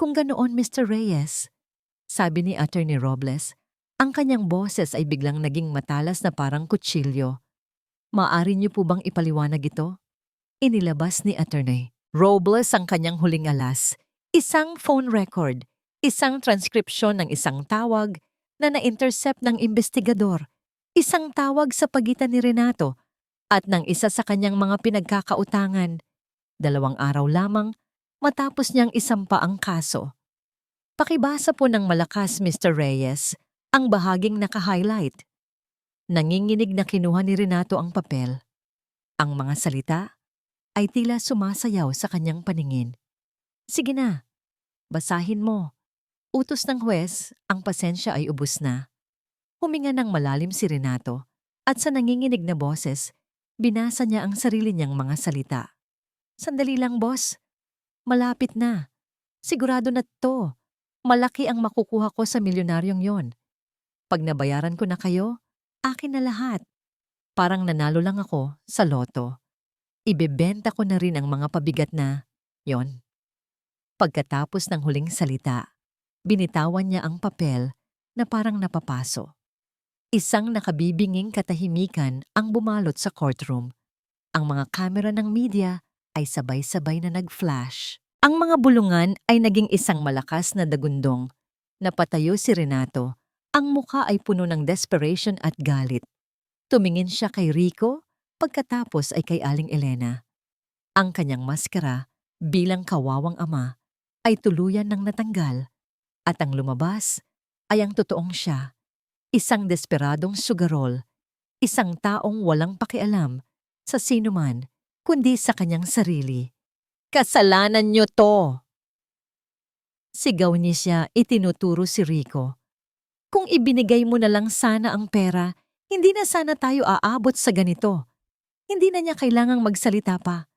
A: Kung ganoon, Mr. Reyes, sabi ni Attorney Robles, ang kanyang boses ay biglang naging matalas na parang kutsilyo. Maaari niyo po bang ipaliwanag ito? Inilabas ni Attorney Robles ang kanyang huling alas. Isang phone record, isang transkripsyon ng isang tawag na na-intercept ng investigador, isang tawag sa pagitan ni Renato at ng isa sa kanyang mga pinagkakautangan. 2 araw lamang matapos niyang isampa ang kaso. Pakibasa po ng malakas, Mr. Reyes, ang bahaging naka-highlight. Nanginginig na kinuha ni Renato ang papel. Ang mga salita ay tila sumasayaw sa kanyang paningin. Sige na, basahin mo. Utos ng huwes, ang pasensya ay ubos na. Huminga ng malalim si Renato at sa nanginginig na boses, binasa niya ang sarili niyang mga salita. Sandali lang, boss. Malapit na. Sigurado na to. Malaki ang makukuha ko sa milyonaryong yon. Pag nabayaran ko na kayo, akin na lahat. Parang nanalo lang ako sa loto. Ibebenta ko na rin ang mga pabigat na yon. Pagkatapos ng huling salita, binitawan niya ang papel na parang napapaso. Isang nakabibinging katahimikan ang bumalot sa courtroom. Ang mga kamera ng media ay sabay-sabay na nag-flash. Ang mga bulungan ay naging isang malakas na dagundong. Napatayo si Renato. Ang mukha ay puno ng desperation at galit. Tumingin siya kay Rico, pagkatapos ay kay Aling Elena. Ang kanyang maskara bilang kawawang ama ay tuluyan ng natanggal at ang lumabas ay ang totoong siya. Isang desperadong sugarol, isang taong walang pakialam sa sinuman kundi sa kanyang sarili. Kasalanan niyo to! Sigaw niya siya, itinuturo si Rico. Kung ibinigay mo na lang sana ang pera, hindi na sana tayo aabot sa ganito. Hindi na niya kailangang magsalita pa.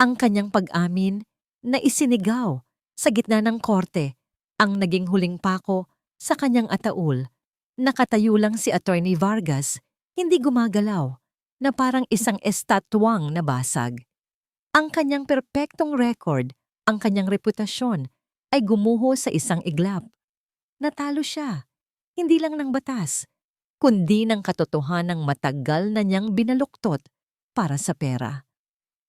A: Ang kanyang pag-amin na isinigaw sa gitna ng korte ang naging huling pako sa kanyang ataul. Nakatayo lang si Attorney Vargas, hindi gumagalaw, na parang isang estatwang nabasag. Ang kanyang perpektong record, ang kanyang reputasyon, ay gumuho sa isang iglap. Natalo siya, hindi lang ng batas, kundi ng katotohanang matagal na niyang binaluktot para sa pera.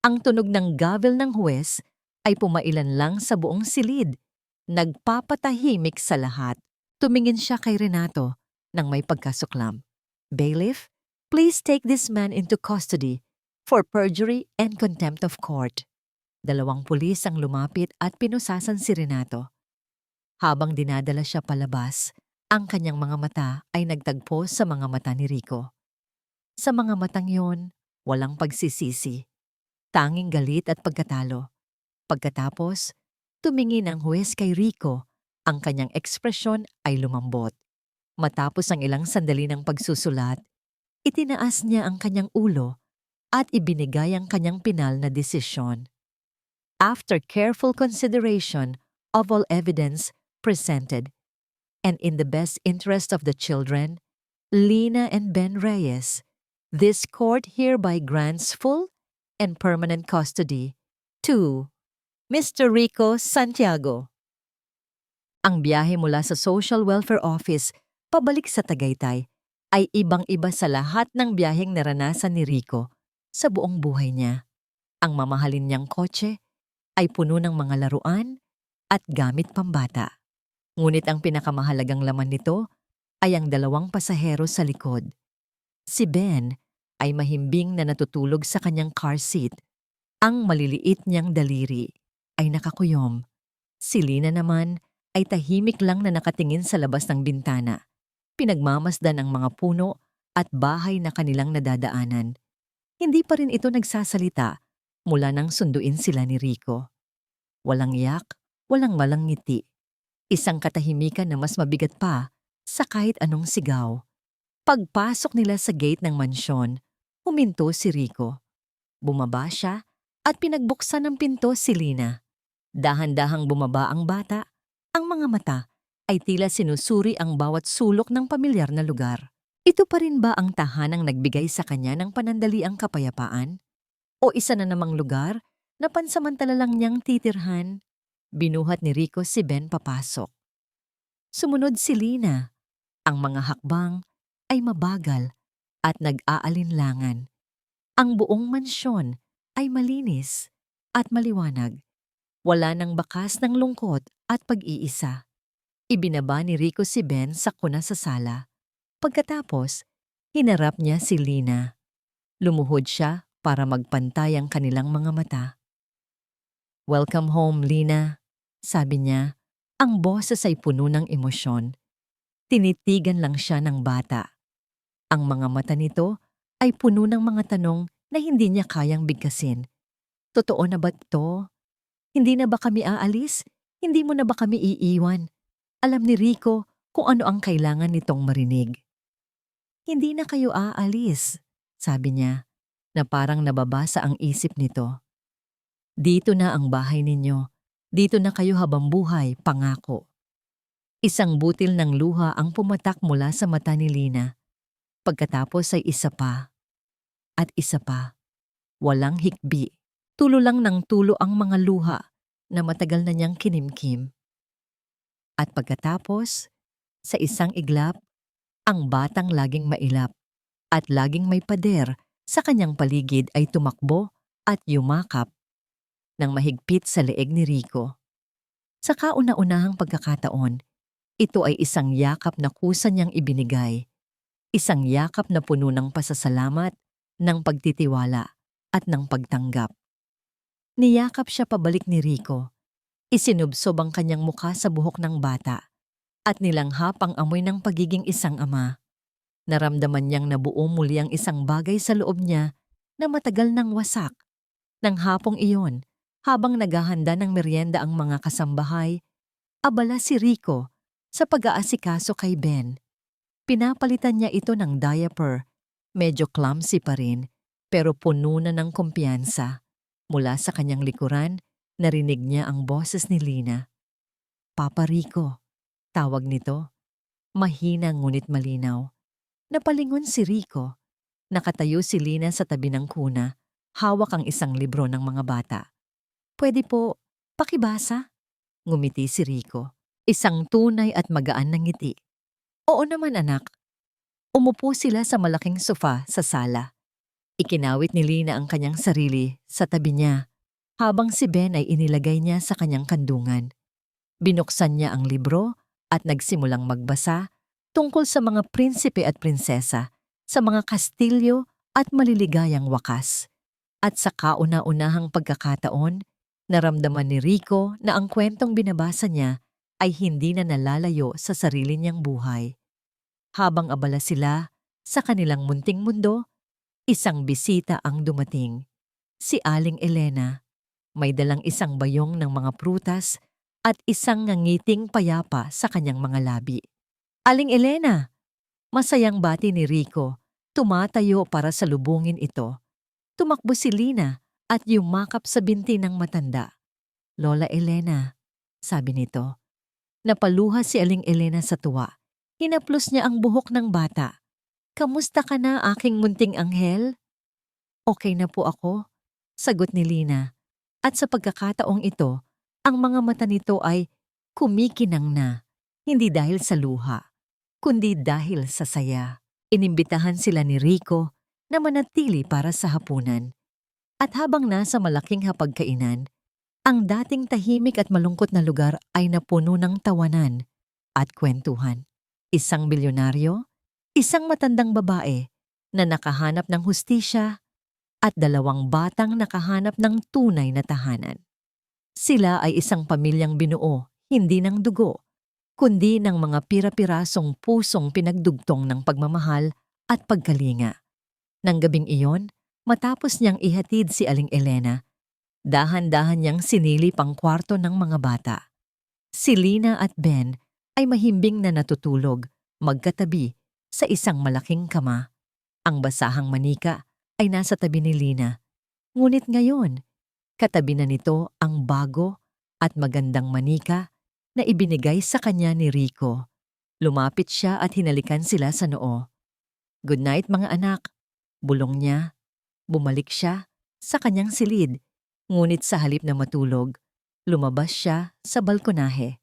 A: Ang tunog ng gavel ng huwes ay pumailan lang sa buong silid. Nagpapatahimik sa lahat. Tumingin siya kay Renato nang may pagkasuklam. Bailiff, please take this man into custody for perjury and contempt of court. 2 pulis ang lumapit at pinusasan si Renato. Habang dinadala siya palabas, ang kanyang mga mata ay nagtagpo sa mga mata ni Rico. Sa mga matang yon, walang pagsisisi. Tanging galit at pagkatalo. Pagkatapos, tumingin ang huwes kay Rico. Ang kanyang ekspresyon ay lumambot. Matapos ang ilang sandali ng pagsusulat, itinaas niya ang kanyang ulo at ibinigay ang kanyang pinal na desisyon. After careful consideration of all evidence presented, and in the best interest of the children, Lina and Ben Reyes, this court hereby grants full and permanent custody to Mr. Rico Santiago. Ang biyahe mula sa Social Welfare Office pabalik sa Tagaytay ay ibang-iba sa lahat ng biyaheng naranasan ni Rico sa buong buhay niya. Ang mamahalin niyang kotse ay puno ng mga laruan at gamit pambata. Ngunit ang pinakamahalagang laman nito ay ang 2 pasahero sa likod. Si Ben ay mahimbing na natutulog sa kanyang car seat. Ang maliliit niyang daliri ay nakakuyom. Si Lina naman ay tahimik lang na nakatingin sa labas ng bintana. Pinagmamasdan ang mga puno at bahay na kanilang nadadaanan. Hindi pa rin ito nagsasalita mula nang sunduin sila ni Rico. Walang yak, walang malang ngiti. Isang katahimikan na mas mabigat pa sa kahit anong sigaw. Pagpasok nila sa gate ng mansyon, huminto si Rico. Bumaba siya at pinagbuksan ng pinto si Lina. Dahan-dahang bumaba ang bata, ang mga mata ay tila sinusuri ang bawat sulok ng pamilyar na lugar. Ito pa rin ba ang tahanang nagbigay sa kanya ng panandaliang kapayapaan? O isa na namang lugar na pansamantala lang niyang titirhan? Binuhat ni Rico si Ben papasok. Sumunod si Lina. Ang mga hakbang ay mabagal at nag-aalinlangan. Ang buong mansyon ay malinis at maliwanag. Wala nang bakas ng lungkot at pag-iisa. Ibinaba ni Rico si Ben sa kuna sa sala. Pagkatapos, hinarap niya si Lina. Lumuhod siya para magpantay ang kanilang mga mata. "Welcome home, Lina," sabi niya. Ang boses ay puno ng emosyon. Tinitigan lang siya ng bata. Ang mga mata nito ay puno ng mga tanong na hindi niya kayang bigkasin. Totoo na ba ito? Hindi na ba kami aalis? Hindi mo na ba kami iiwan? Alam ni Rico kung ano ang kailangan nitong marinig. "Hindi na kayo aalis," sabi niya, na parang nababasa ang isip nito. "Dito na ang bahay ninyo. Dito na kayo habang buhay, pangako." Isang butil ng luha ang pumatak mula sa mata ni Lina. Pagkatapos ay isa pa. At isa pa. Walang hikbi. Tulo lang ng tulo ang mga luha na matagal na niyang kinimkim. At pagkatapos, sa isang iglap, ang batang laging mailap at laging may pader sa kanyang paligid ay tumakbo at yumakap ng mahigpit sa leeg ni Rico. Sa kauna-unahang pagkakataon, ito ay isang yakap na kusa niyang ibinigay. Isang yakap na puno ng pasasalamat, ng pagtitiwala at ng pagtanggap. Niyakap siya pabalik ni Rico. Isinubsob ang kanyang mukha sa buhok ng bata at nilanghap ang amoy ng pagiging isang ama. Naramdaman niyang nabuo muli ang isang bagay sa loob niya na matagal nang wasak. Nang hapong iyon, habang naghahanda ng merienda ang mga kasambahay, abala si Rico sa pag-aasikaso kay Ben. Pinapalitan niya ito ng diaper. Medyo clumsy pa rin, pero puno na ng kumpiyansa. Mula sa kanyang likuran, narinig niya ang boses ni Lina. Papa Rico, tawag nito. Mahina ngunit malinaw. Napalingon si Rico. Nakatayo si Lina sa tabi ng kuna, hawak ang isang libro ng mga bata. Pwede po, pakibasa? Ngumiti si Rico. Isang tunay at magaan na ngiti. Oo naman anak. Umupo sila sa malaking sofa sa sala. Ikinawit ni Lina ang kanyang sarili sa tabi niya, habang si Ben ay inilagay niya sa kanyang kandungan. Binuksan niya ang libro at nagsimulang magbasa tungkol sa mga prinsipe at prinsesa, sa mga kastilyo at maliligayang wakas. At sa kauna-unahang pagkakataon, naramdaman ni Rico na ang kwentong binabasa niya ay hindi na nalalayo sa sarili niyang buhay. Habang abala sila sa kanilang munting mundo, isang bisita ang dumating. Si Aling Elena. May dalang isang bayong ng mga prutas at isang ngangiting payapa sa kanyang mga labi. Aling Elena! Masayang bati ni Rico. Tumatayo para salubungin ito. Tumakbo si Lina at yumakap sa binti ng matanda. Lola Elena, sabi nito. Napaluha si Aling Elena sa tuwa. Hinaplos niya ang buhok ng bata. Kamusta ka na, aking munting anghel? Okay na po ako, sagot ni Lina. At sa pagkakataong ito, ang mga mata nito ay kumikinang na, hindi dahil sa luha, kundi dahil sa saya. Inimbitahan sila ni Rico na manatili para sa hapunan. At habang nasa malaking hapagkainan, ang dating tahimik at malungkot na lugar ay napuno ng tawanan at kwentuhan. Isang bilyonaryo, isang matandang babae na nakahanap ng hustisya at dalawang batang nakahanap ng tunay na tahanan. Sila ay isang pamilyang binuo, hindi ng dugo, kundi ng mga pira-pirasong pusong pinagdugtong ng pagmamahal at pagkalinga. Nang gabing iyon, matapos niyang ihatid si Aling Elena, dahan-dahan niyang sinilip ang kwarto ng mga bata. Si Lina at Ben ay mahimbing na natutulog, magkatabi, sa isang malaking kama. Ang basahang manika ay nasa tabi ni Lina. Ngunit ngayon, katabi na nito ang bago at magandang manika na ibinigay sa kanya ni Rico. Lumapit siya at hinalikan sila sa noo. Good night mga anak, bulong niya. Bumalik siya sa kanyang silid, ngunit sa halip na matulog, lumabas siya sa balkonahe.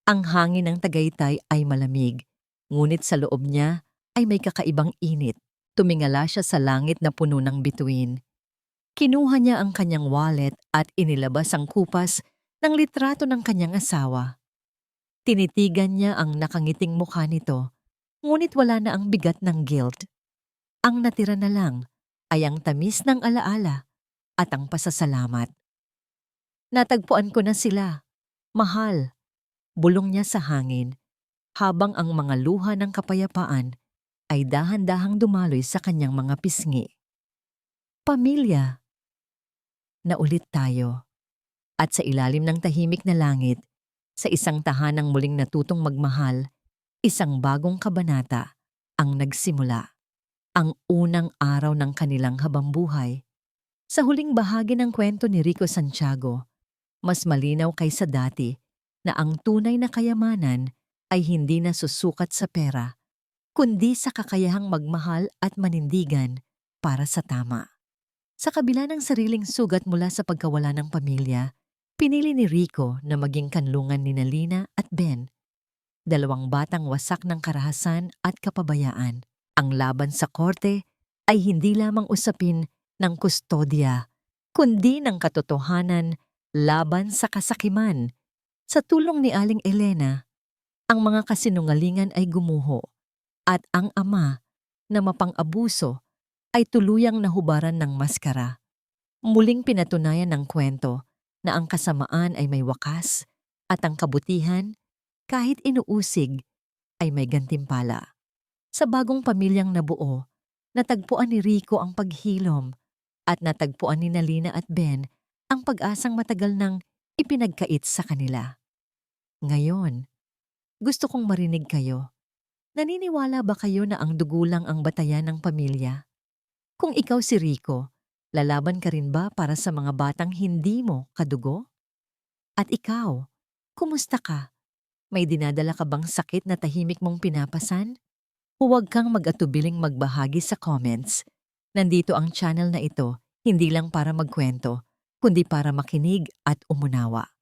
A: Ang hangin ng Tagaytay ay malamig, ngunit sa loob niya ay may kakaibang init. Tumingala siya sa langit na puno ng bituin. Kinuha niya ang kanyang wallet at inilabas ang kupas ng litrato ng kanyang asawa. Tinitigan niya ang nakangiting mukha nito, ngunit wala na ang bigat ng guilt. Ang natira na lang ay ang tamis ng alaala at ang pasasalamat. Natagpuan ko na sila, mahal, bulong niya sa hangin, habang ang mga luha ng kapayapaan ay dahan-dahang dumaloy sa kanyang mga pisngi. Pamilya. Naulit tayo. At sa ilalim ng tahimik na langit, sa isang tahanang muling natutong magmahal, isang bagong kabanata ang nagsimula. Ang unang araw ng kanilang habambuhay. Sa huling bahagi ng kwento ni Rico Santiago, mas malinaw kaysa dati na ang tunay na kayamanan ay hindi nasusukat sa pera, kundi sa kakayahang magmahal at manindigan para sa tama. Sa kabila ng sariling sugat mula sa pagkawala ng pamilya, pinili ni Rico na maging kanlungan ni Lina at Ben. Dalawang batang wasak ng karahasan at kapabayaan. Ang laban sa korte ay hindi lamang usapin ng kustodya, kundi ng katotohanan laban sa kasakiman. Sa tulong ni Aling Elena, ang mga kasinungalingan ay gumuho at ang ama na mapang-abuso ay tuluyang nahubaran ng maskara. Muling pinatunayan ng kwento na ang kasamaan ay may wakas at ang kabutihan, kahit inuusig, ay may gantimpala. Sa bagong pamilyang nabuo, natagpuan ni Rico ang paghilom at natagpuan ni Lina at Ben ang pag-asang matagal nang ipinagkait sa kanila. Ngayon, gusto kong marinig kayo. Naniniwala ba kayo na ang dugo lang ang batayan ng pamilya? Kung ikaw si Rico, Lalaban ka rin ba para sa mga batang hindi mo kadugo? At ikaw, kumusta ka? May dinadala ka bang sakit na tahimik mong pinapasan? Huwag kang mag-atubiling magbahagi sa comments. Nandito ang channel na ito, hindi lang para magkwento, kundi para makinig at umunawa.